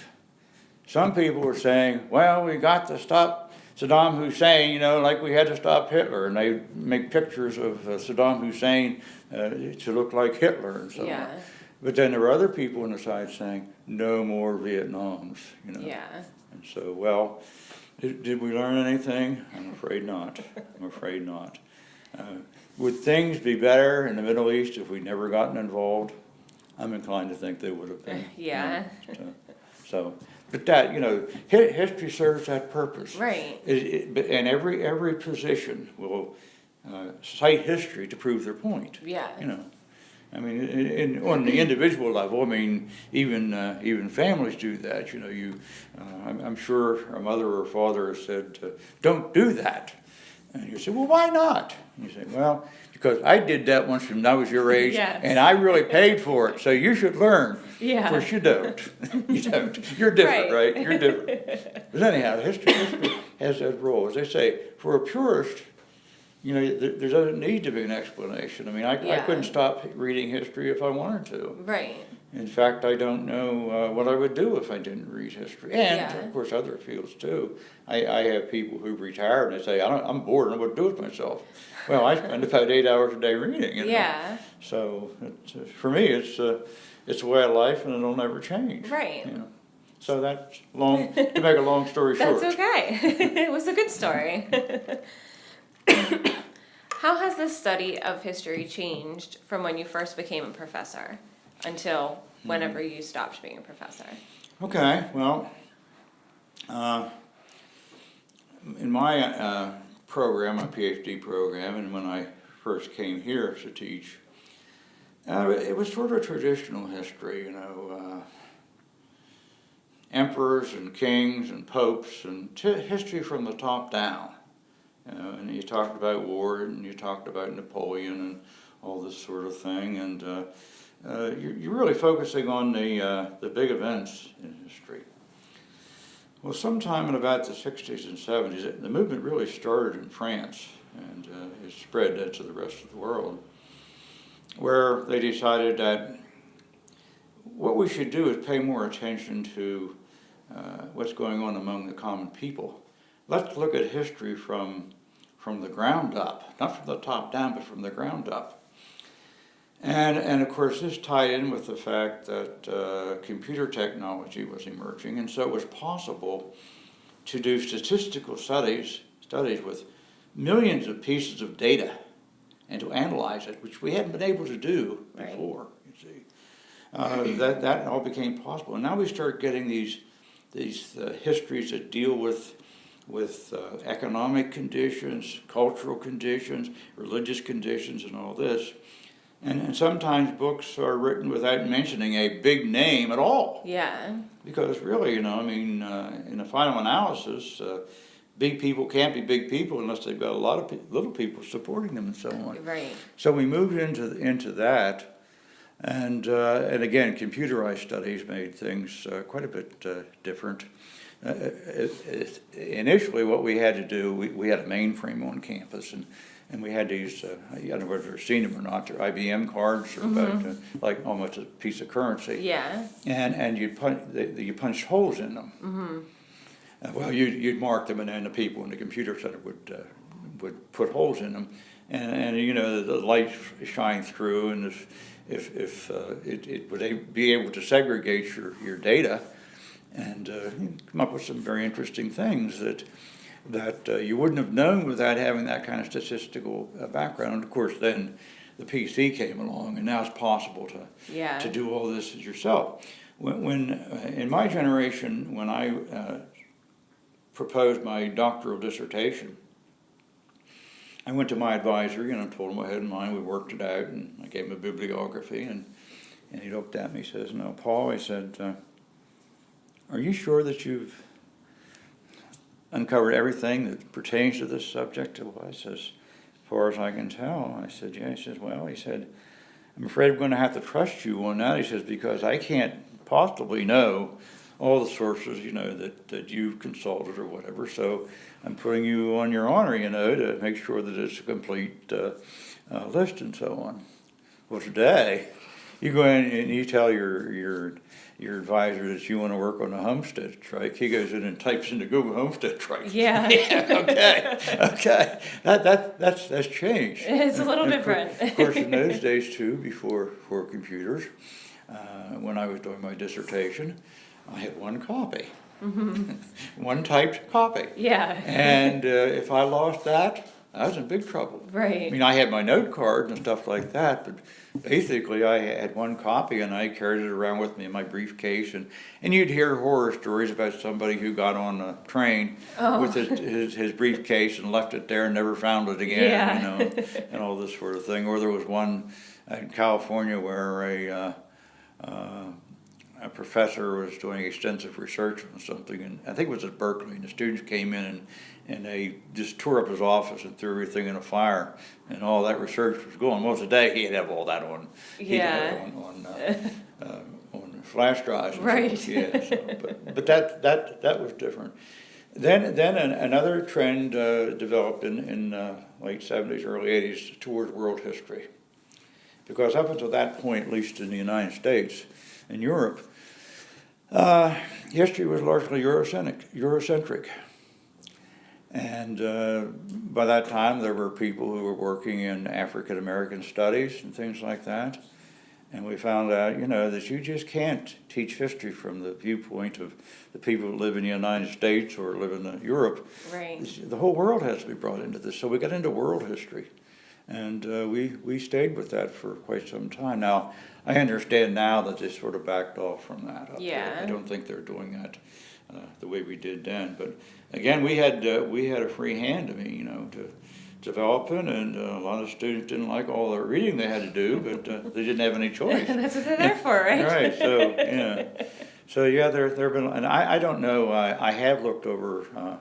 Some people were saying, well, we got to stop Saddam Hussein, like we had to stop Hitler. And they make pictures of Saddam Hussein to look like Hitler and so on. But then there were other people on the side saying, no more Vietnams, Yeah. And so, well, did we learn anything? I'm afraid not. I'm afraid not. Would things be better in the Middle East if we'd never gotten involved? I'm inclined to think they would have been. Yeah. But that, history serves that purpose. Right. And every position will cite history to prove their point. Yeah. I mean, on the individual level, I mean, even families do that. I'm sure a mother or father has said, "Don't do that," and you say, "Well, why not?" And you say, "Well, because I did that once when I was your age, Yes. and I really paid for it. So you should learn." Yeah. Of course, you don't. You don't. You're different, right? You're different. But anyhow, history has that role. As they say, for a purist, there doesn't need to be an explanation. I mean, I couldn't stop reading history if I wanted to. Right. In fact, I don't know what I would do if I didn't read history. And, of course, other fields, too. I have people who've retired and they say, I'm bored, I don't know what to do with myself. Well, I spend about 8 hours a day reading. Yeah. So, for me, it's a way of life and it'll never change. Right. So that's long, to make a long story short. That's okay. It was a good story. How has the study of history changed from when you first became a professor until whenever you stopped being a professor? Okay, well, in my program, a PhD program, and when I first came here to teach, it was sort of traditional history, emperors and kings and popes and history from the top down. And you talked about war and you talked about Napoleon and all this sort of thing, and you're really focusing on the big events in history. Well, sometime in about the 60s and 70s, the movement really started in France, and it spread into the rest of the world, where they decided that what we should do is pay more attention to what's going on among the common people. Let's look at history from the ground up, not from the top down, but from the ground up. And of course, this tied in with the fact that computer technology was emerging, and so it was possible to do statistical studies with millions of pieces of data and to analyze it, which we hadn't been able to do before. You see, that all became possible, and now we start getting these histories that deal with economic conditions, cultural conditions, religious conditions, and all this. And sometimes books are written without mentioning a big name at all. Yeah. Because really, in the final analysis, big people can't be big people unless they've got a lot of little people supporting them and so on. Right. So we moved into that, and again, computerized studies made things quite a bit different. Initially, what we had to do, we had a mainframe on campus, and we had these, I don't know whether you've seen them or not, they're IBM cards, or about, like almost a piece of currency. Yeah. And you punch holes in them. Well, you'd mark them, and then the people in the computer center would put holes in them, and the light shine through, and if it would be able to segregate your data, and come up with some very interesting things that you wouldn't have known without having that kind of statistical background. And of course, then the PC came along, and now it's possible to do all this yourself. When in my generation, when I proposed my doctoral dissertation, I went to my advisor, told him what I had in mind. We worked it out, and I gave him a bibliography, and he looked at me, he says, "No, Paul," he said, "are you sure that you've uncovered everything that pertains to this subject?" Well, I says, "As far as I can tell." I said, "Yeah." He says, "Well," he said, "I'm afraid I'm going to have to trust you on that." He says, "because I can't possibly know all the sources, that you've consulted or whatever. So I'm putting you on your honor, to make sure that it's a complete list and so on." Well, today, you go in and you tell your advisor that you want to work on a homestead strike. He goes in and types into Google homestead strike. Yeah. Okay. That's changed. It's a little different. Of course, in those days too, before computers, when I was doing my dissertation, I had one copy, one typed copy. Yeah. And if I lost that, I was in big trouble. Right. I mean, I had my note cards and stuff like that, but basically I had one copy, and I carried it around with me in my briefcase, and you'd hear horror stories about somebody who got on a train with his briefcase and left it there and never found it again, and all this sort of thing. Or there was one in California where a professor was doing extensive research on something, and I think it was at Berkeley, and the students came in and they just tore up his office and threw everything in a fire, and all that research was going. Well, today he'd have all that on, on flash drives. Right. But that was different. Then another trend developed in late 70s, early 80s towards world history, because up until that point, at least in the United States and Europe, history was largely Eurocentric. And by that time, there were people who were working in African American studies and things like that. And we found out, that you just can't teach history from the viewpoint of the people who live in the United States or live in Europe. Right. The whole world has to be brought into this. So we got into world history. And we stayed with that for quite some time. Now, I understand now that they sort of backed off from that. Yeah. I don't think they're doing that the way we did then. But again, we had a free hand. I mean, to developing, and a lot of students didn't like all the reading they had to do, but they didn't have any choice. That's what they're there for, right? Right. So yeah. So yeah, there have been, and I don't know. I have looked over.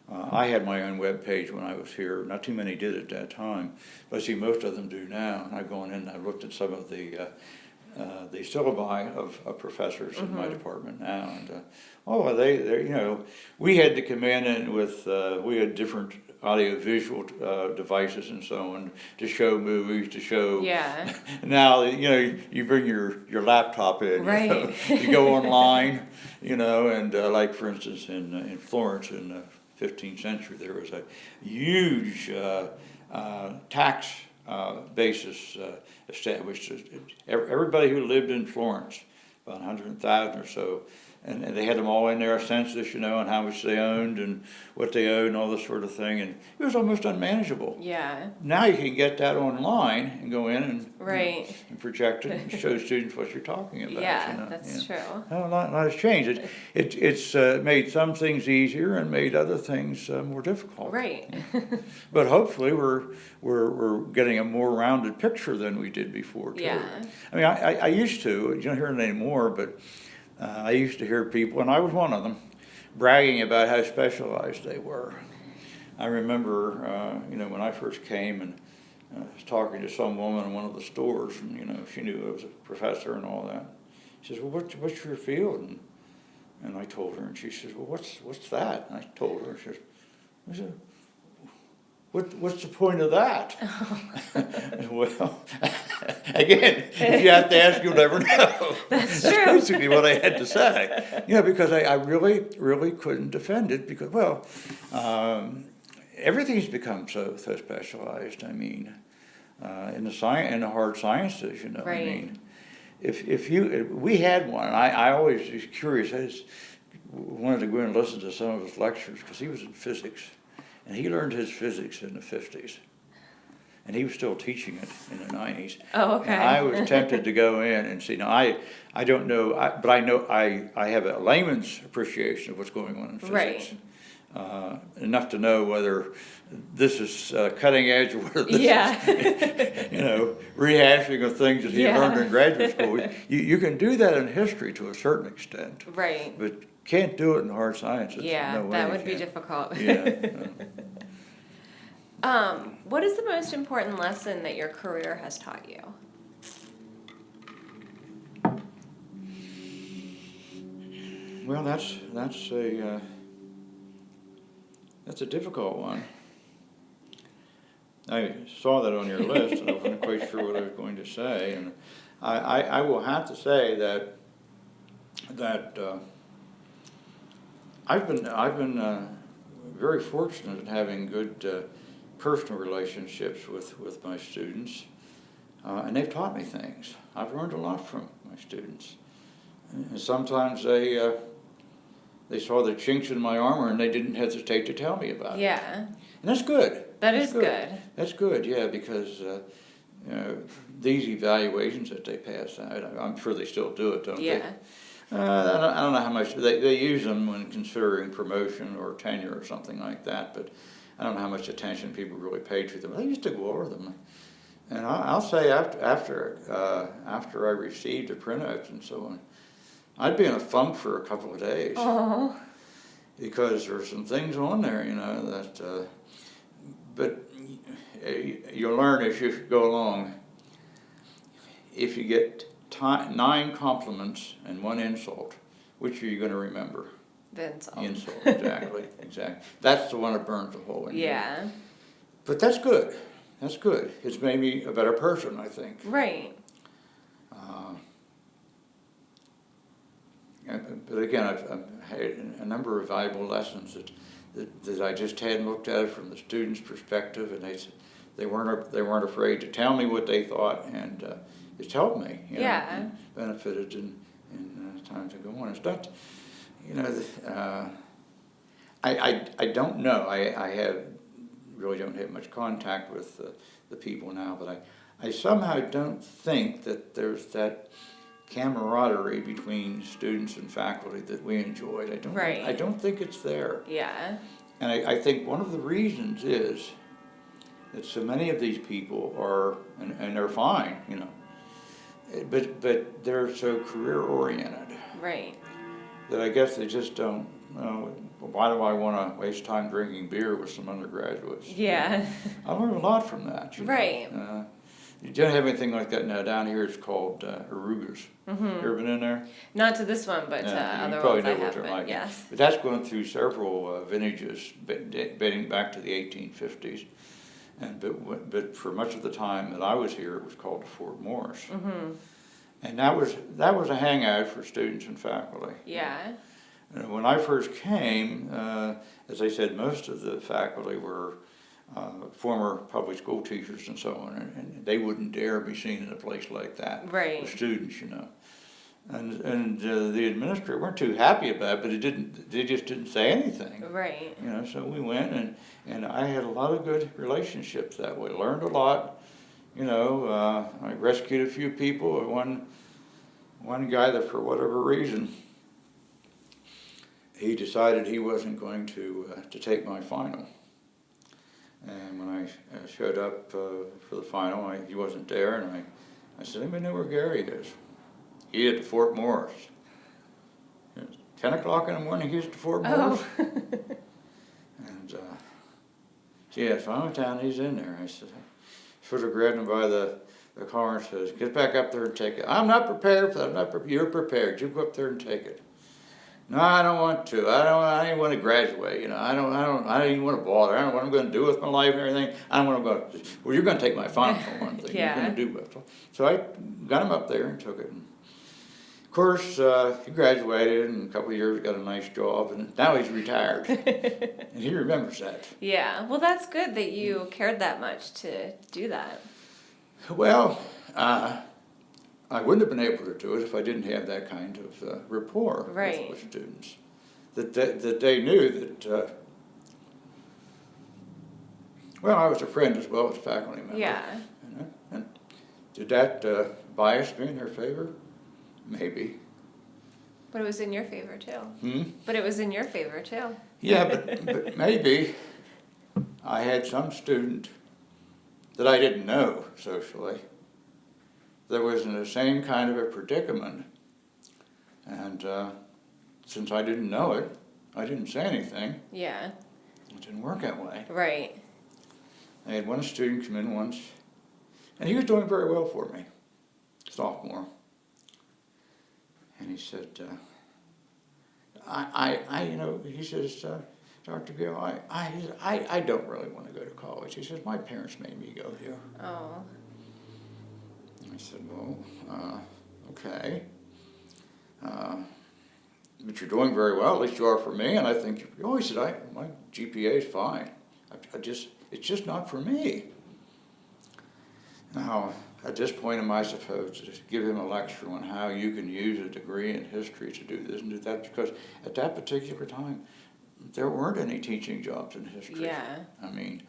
I had my own web page when I was here. Not too many did at that time, but I see most of them do now. And I've gone in and I've looked at some of the syllabi of professors in my department now, and they we had to come in and we had different audiovisual devices and so on to show movies, to show. Yeah. Now you bring your laptop in, Right. you go online, and like for instance in Florence in the 15th century there was a huge tax basis established. Everybody who lived in Florence, about 100,000 or so, and they had them all in there, a census, and how much they owned and what they owed and all this sort of thing, and it was almost unmanageable. Yeah. Now you can get that online and go in and Right. and project it and show students what you're talking about. Yeah, that's true. No, a lot has changed. It's made some things easier and made other things more difficult. Right. But hopefully we're getting a more rounded picture than we did before too. Yeah. I mean, I used to, you don't hear it anymore, but I used to hear people, and I was one of them, bragging about how specialized they were. I remember, when I first came and was talking to some woman in one of the stores, and she knew I was a professor and all that. She says, "Well, what's your field?" And I told her, and she says, "Well, what's that?" And I told her. I said, What's the point of that? Well, again, if you have to ask, you'll never know. That's That's true. basically what I had to say. Because I really couldn't defend it because, everything's become so specialized. I mean, in the hard sciences, Right. I mean, if we had one. I always was curious. I just wanted to go and listen to some of his lectures because he was in physics. And he learned his physics in the 50s. And he was still teaching it in the 90s. Oh, okay. And I was tempted to go in and see. Now, I don't know, but I know I have a layman's appreciation of what's going on in physics. Right. Enough to know whether this is cutting edge or whether this is, rehashing of things that he learned in graduate school. You can do that in history to a certain extent. Right. But can't do it in hard sciences. Yeah, No way that you would be can. difficult. Yeah. What is the most important lesson that your career has taught you? Well, that's a difficult one. I saw that on your list, and I wasn't quite sure what I was going to say. And I will have to say that I've been very fortunate in having good personal relationships with my students, and they've taught me things. I've learned a lot from my students, and sometimes they saw the chinks in my armor and they didn't hesitate to tell me about it. Yeah. And that's good. That's good. That's good, yeah, because these evaluations that they pass out, I'm sure they still do it, don't they? Yeah. I don't know how much they use them when considering promotion or tenure or something like that, but I don't know how much attention people really pay to them. They used to go over them, and I'll say after I received the printouts and so on, I'd be in a funk for a couple of days. Oh. Because there's some things on there, that. But you'll learn as you go along. If you get 9 compliments and 1 insult, which are you going to remember? The insult. Insult, exactly. That's the one that burns a hole in you. Yeah. But that's good. That's good. It's made me a better person, I think. Right. But again, I've had a number of valuable lessons that I just hadn't looked at it from the student's perspective, and they weren't afraid to tell me what they thought, and it's helped me. Yeah. Benefited in times to go on. It's not, I don't know. I really don't have much contact with the people now, but I somehow don't think that there's that camaraderie between students and faculty that we enjoyed. I don't think it's there. Yeah. And I think one of the reasons is that so many of these people are, and they're fine, you know, but they're so career oriented. Right. That I guess they just don't, why do I want to waste time drinking beer with some undergraduates? Yeah. I learned a lot from that. You know. Right. You don't have anything like that now. Down here it's called Arugas. Mm-hmm. You ever been in there? Not to this one, but you other probably ones know I what have. they're But like. yes. But that's going through several vintages dating back to the 1850s. And but for much of the time that I was here, it was called the Fort Morris. Mm-hmm. And that was a hangout for students and faculty. Yeah. And when I first came, as I said, most of the faculty were former public school teachers and so on, and they wouldn't dare be seen in a place like that Right. with students, you know. And the administrators weren't too happy about it, but they just didn't say anything. Right. You know, so we went, and I had a lot of good relationships that way. Learned a lot. You know, I rescued a few people. One guy that, for whatever reason, he decided he wasn't going to take my final. And when I showed up for the final, he wasn't there, and I said, anybody know where Gary is? He at the Fort Morris. 10 o'clock in the morning, he's at the Fort Morris. Oh. And yes, I went down, he's in there. I said, sort of grabbed him by the collar and says, get back up there and take it. I'm not prepared for that. You're prepared. You go up there and take it. No, I don't want to. I don't want to graduate. You know, I don't even want to bother. I don't know what I'm going to do with my life and everything. I don't want to go. Well, you're going to take my final for one thing. Yeah. You're going to do it. So I got him up there and took it. And of course, he graduated, and a couple of years got a nice job, and now he's retired. And he remembers that. Yeah. Well, that's good that you cared that much to do that. Well, I wouldn't have been able to do it if I didn't have that kind of rapport Right. with students. That they knew that, well, I was a friend as well as a faculty member. Yeah. You know? And did that bias me in their favor? Maybe. But it was in your favor too. Hmm? But it was in your favor too. Yeah, but maybe I had some student that I didn't know socially that was in the same kind of a predicament. And since I didn't know it, I didn't say anything. Yeah. It didn't work that way. Right. I had one student come in once, and he was doing very well for me, sophomore. And he said, he says, Dr. Gill, I don't really want to go to college. He says, my parents made me go here. Oh. I said, well, okay. But you're doing very well, at least you are for me, and I think, he said, my GPA is fine. It's just not for me. Now, at this point, am I supposed to give him a lecture on how you can use a degree in history to do this and do that? Because at that particular time, there weren't any teaching jobs in history. Yeah. I mean,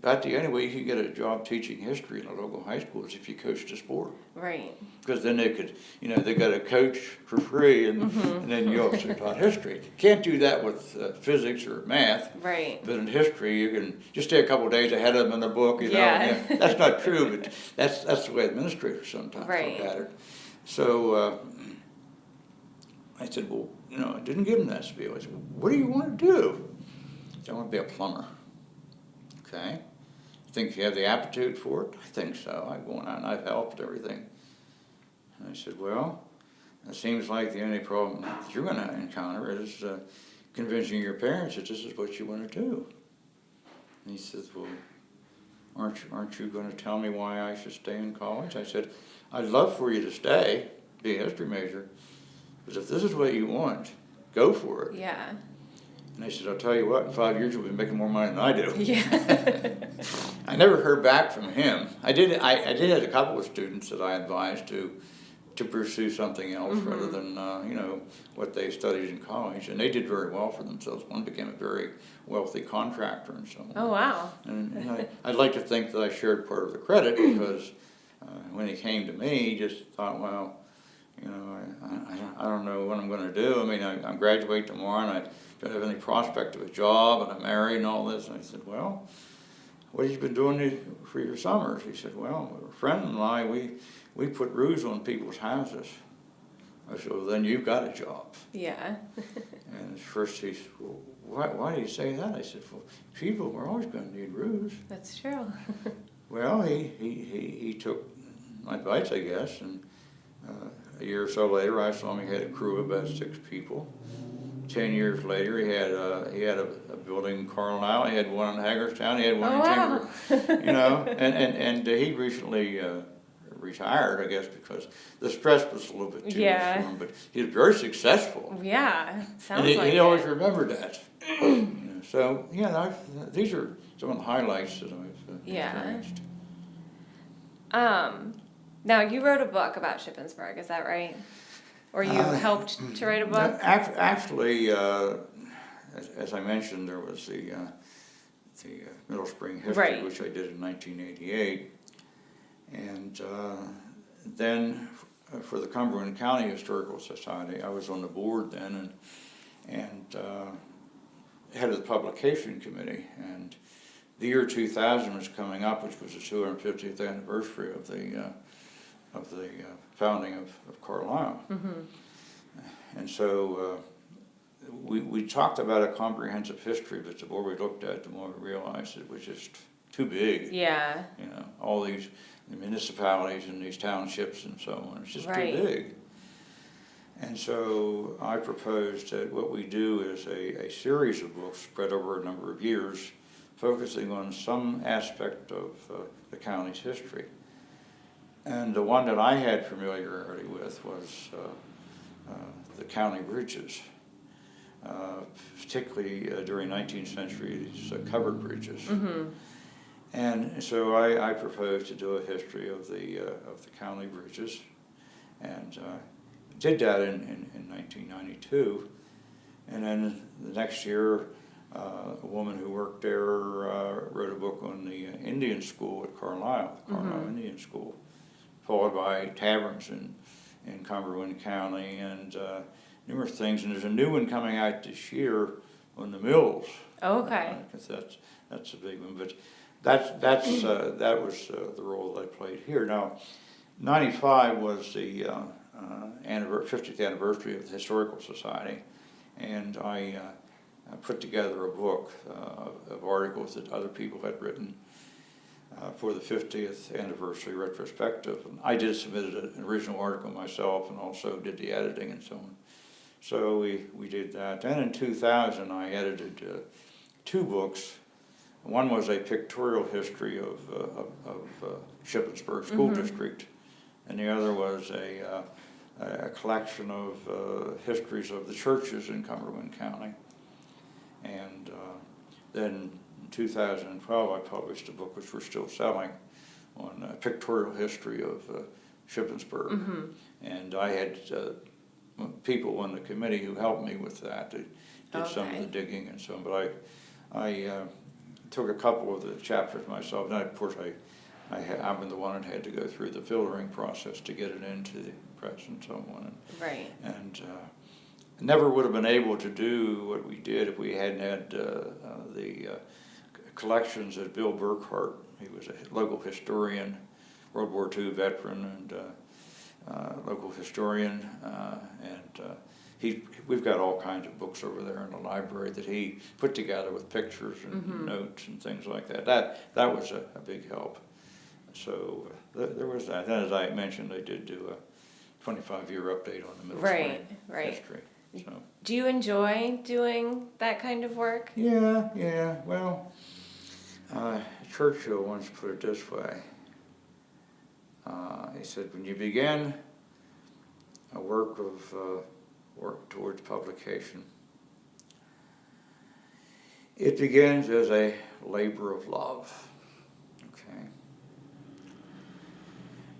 about the only way you could get a job teaching history in a local high school is if you coached a sport. Right. Because then they could, they got a coach for free, and then you also taught history. Can't do that with physics or math. Right. But in history, you can just stay a couple of days ahead of them in the book. Yeah. That's not true, but that's the way administrators sometimes look at it. So I said, well, I didn't give him that spiel. I said, well, what do you want to do? I said, I want to be a plumber. Okay. Think you have the aptitude for it? I think so. I've gone out and I've helped everything. And I said, well, it seems like the only problem that you're going to encounter is convincing your parents that this is what you want to do. And he says, well, aren't you going to tell me why I should stay in college? I said, I'd love for you to stay, be a history major, but if this is what you want, go for it. Yeah. And I said, I'll tell you what, in 5 years you'll be making more money than I do. Yeah. I never heard back from him. I did have a couple of students that I advised to pursue something else rather than, what they studied in college. And they did very well for themselves. One became a very wealthy contractor and so on. Oh, wow. And I'd like to think that I shared part of the credit because when he came to me, he just thought, well, You know, I don't know what I'm going to do. I mean, I graduate tomorrow and I don't have any prospect of a job and I'm married and all this. And I said, well, what have you been doing for your summers? He said, well, a friend and I, we put roofs on people's houses. I said, well, then you've got a job. Yeah. And at first he said, well, why do you say that? I said, well, people are always going to need roofs. That's true. Well, he took my advice, I guess, and a year or so later, I saw him. He had a crew of about 6 people. 10 years later, he had a building in Carlisle. He had one in Hagerstown. He had one in Cumberland. You know, and he recently retired, I guess, because the stress was a little bit too much for him. But he was very successful. Yeah, sounds and like he always remembered that. You know, so yeah, these are some of the highlights that I've experienced. Now you wrote a book about Shippensburg, is that right? Or you helped to write a book? Actually, as I mentioned, there was the Middle Spring History, which I did in 1988. And then for the Cumberland County Historical Society, I was on the board then and head of the publication committee. And the year 2000 was coming up, which was the 250th anniversary of the founding of Carlisle. Mm-hmm. And so we talked about a comprehensive history, but the more we looked at it, the more we realized it was just too big. Yeah. You know, all these municipalities and these townships and so on. It's just too big. And so I proposed that what we do is a series of books spread over a number of years, focusing on some aspect of the county's history. And the one that I had familiarity with was the county bridges, particularly during 19th century, these covered bridges. Mm-hmm. And so I proposed to do a history of the county bridges, and did that in 1992. And then the next year, a woman who worked there wrote a book on the Indian School at Carlisle, the Carlisle mm-hmm. Indian School, followed by taverns in Cumberland County and numerous things. And there's a new one coming out this year on the mills. Okay. Because that's a big one. But that was the role that I played here. Now, 95 was the 50th anniversary of the Historical Society, and I put together a book of articles that other people had written for the 50th anniversary retrospective. And I did submit an original article myself and also did the editing and so on. So we did that. Then in 2000 I edited 2 books. One was a pictorial history of Shippensburg School mm-hmm. District, and the other was a collection of histories of the churches in Cumberland County. And then in 2012, I published a book which we're still selling on a pictorial history of Shippensburg. Mm-hmm. And I had people on the committee who helped me with that. They did some of the digging and so on. But I took a couple of the chapters myself. And of course, I've been the one that had to go through the filtering process to get it into the press and so on. Right. And never would have been able to do what we did if we hadn't had the collections that Bill Burkhart. He was a local historian, World War II veteran, and local historian, and we've got all kinds of books over there in the library that he put together with pictures and mm-hmm. notes and things like that. That was a big help. So there was that. Then, as I mentioned, I did do a 25-year update on the Middle Spring history. So. Do you enjoy doing that kind of work? Yeah. Well, Churchill once put it this way. He said, when you begin a work towards publication, it begins as a labor of love. Okay.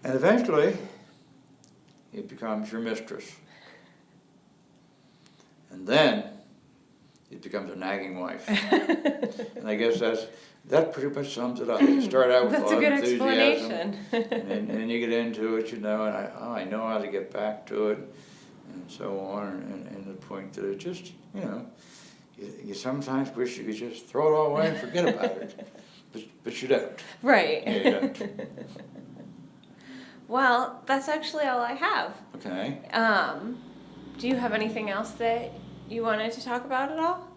And eventually, it becomes your mistress. And then it becomes a nagging wife. And I guess that pretty much sums it up. You start out with That's a a lot good of enthusiasm, explanation. and then you get into it, and I know how to get back to it, and so on, and the point that it just, you sometimes wish you could just throw it all away and forget about it, but you don't. Right. Yeah, you don't. Well, that's actually all I have. Okay. Do you have anything else that you wanted to talk about at all?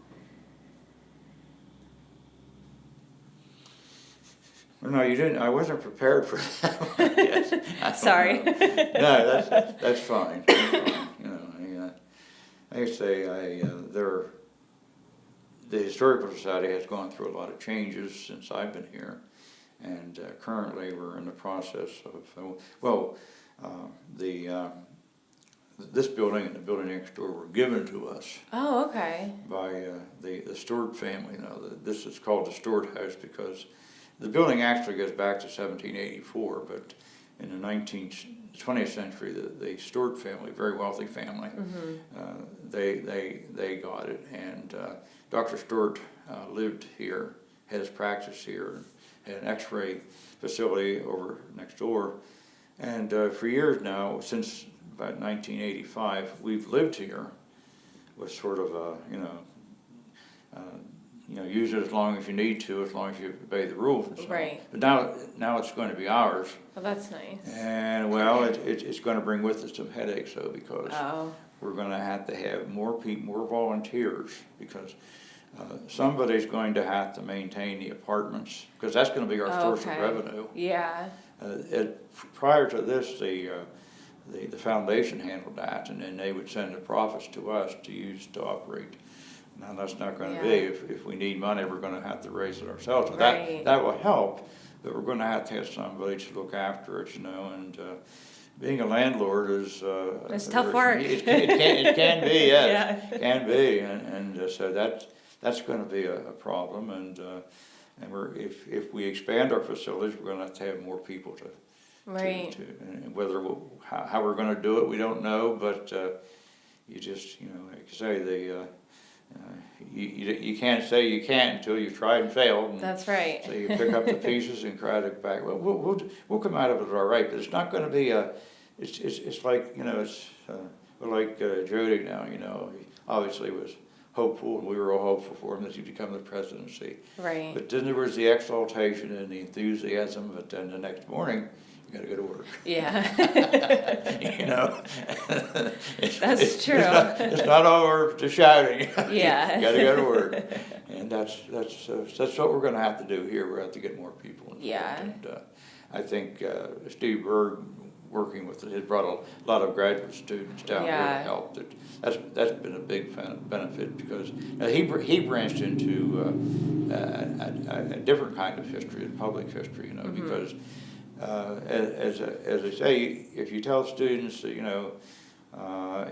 Well, no, you didn't. I wasn't prepared for that one. Yes. Sorry. No, that's fine. That's fine. I say the Historical Society has gone through a lot of changes since I've been here, and currently we're in the process of this building and the building next door were given to us Oh, okay. by the Stewart family. This is called the Stewart House because the building actually goes back to 1784, but in the 20th century, the Stewart family, very wealthy family, they got it, and Dr. Stewart lived here, had his practice here, had an X-ray facility over next door, and for years now, since about 1985, we've lived here with sort of a, use it as long as you need to, as long as you obey the rules and so on. Right. But now it's going to be ours. Well, that's nice. And well, it's going to bring with it some headaches though, because we're going to have more people, more volunteers, because somebody's going to have to maintain the apartments, because that's going to be our source of revenue. Yeah. Prior to this, the foundation handled that, and then they would send the profits to us to use to operate. Now that's not going to be. If we need money, we're going to have to raise it ourselves. Right. That will help, but we're going to have somebody to look after it, and being a landlord is it's tough work. It can be, yes, yeah. Can be, and so that's going to be a problem, and if we expand our facilities, we're going to have more people to. Right. And whether how we're going to do it, we don't know, but you just, like you say, you can't say you can't until you've tried and failed. And that's right. So you pick up the pieces and try to back. Well, we'll come out of it all right, but it's not going to be it's like like Jody now. He obviously was hopeful, and we were all hopeful for him that he'd become the presidency. Right. But then there was the exaltation and the enthusiasm, but then the next morning, you got to go to work. Yeah. That's true. It's not all over to shouting. Yeah. You got to go to work, and that's what we're going to have to do here. We're going to have to get more people involved. Yeah. And I think Steve Berg, working with it, has brought a lot of graduate students down here to help. That's been a big benefit, because he branched into a different kind of history, public history, because. As I say, if you tell students that,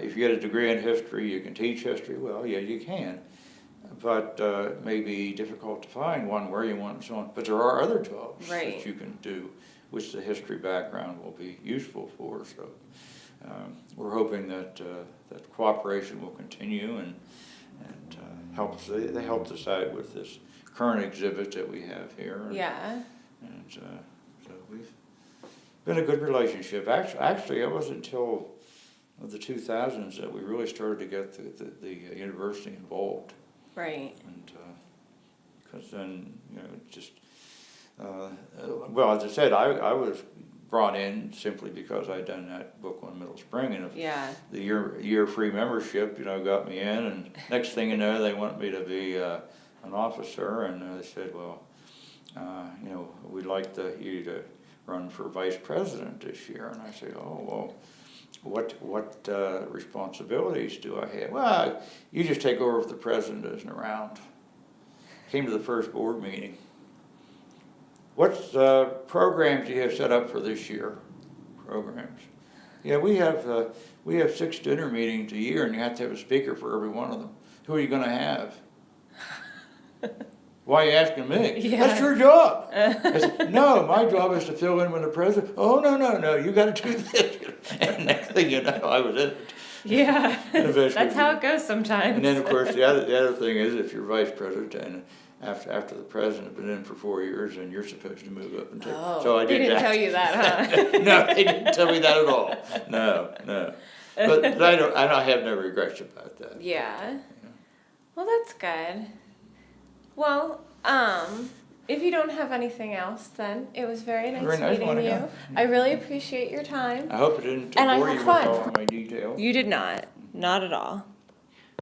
if you get a degree in history, you can teach history, well, yeah, you can. But it may be difficult to find one where you want and so on. But there are other jobs that you can do, which the history background will be useful for. So we're hoping that that cooperation will continue and they helped us out with this current exhibit that we have here. And so we've been a good relationship. Actually, it wasn't until the 2000s that we really started to get the university involved. Right. And because then, just well, as I said, I was brought in simply because I'd done that book on Middle Spring, and the year free membership, got me in, and next thing you know, they want me to be an officer, and they said, well, we'd like you to run for vice president this year. And I say, oh, well, what responsibilities do I have? Well, you just take over if the president isn't around. Came to the first board meeting. What programs do you have set up for this year? Programs. Yeah, we have 6 dinner meetings a year, and you have to have a speaker for every one of them. Who are you going to have? Why are you asking me? Yeah. That's your job. I said, no, my job is to fill in when the president. Oh, no, you got to do this. And next thing you know, I was in it. Yeah, eventually that's how it goes sometimes. And then, of course, the other thing is, if you're vice president and after the president has been in for 4 years, then you're supposed to move up and take. Oh, So I they did didn't that. tell you that, huh? No, they didn't tell me that at all. No. But I have no regrets about that. Yeah. Well, that's good. Well, if you don't have anything else, then it was very nice, Very nice meeting you. Monica. I really appreciate your time. I hope it didn't And I bore had you with fun. all my details. You did not at all.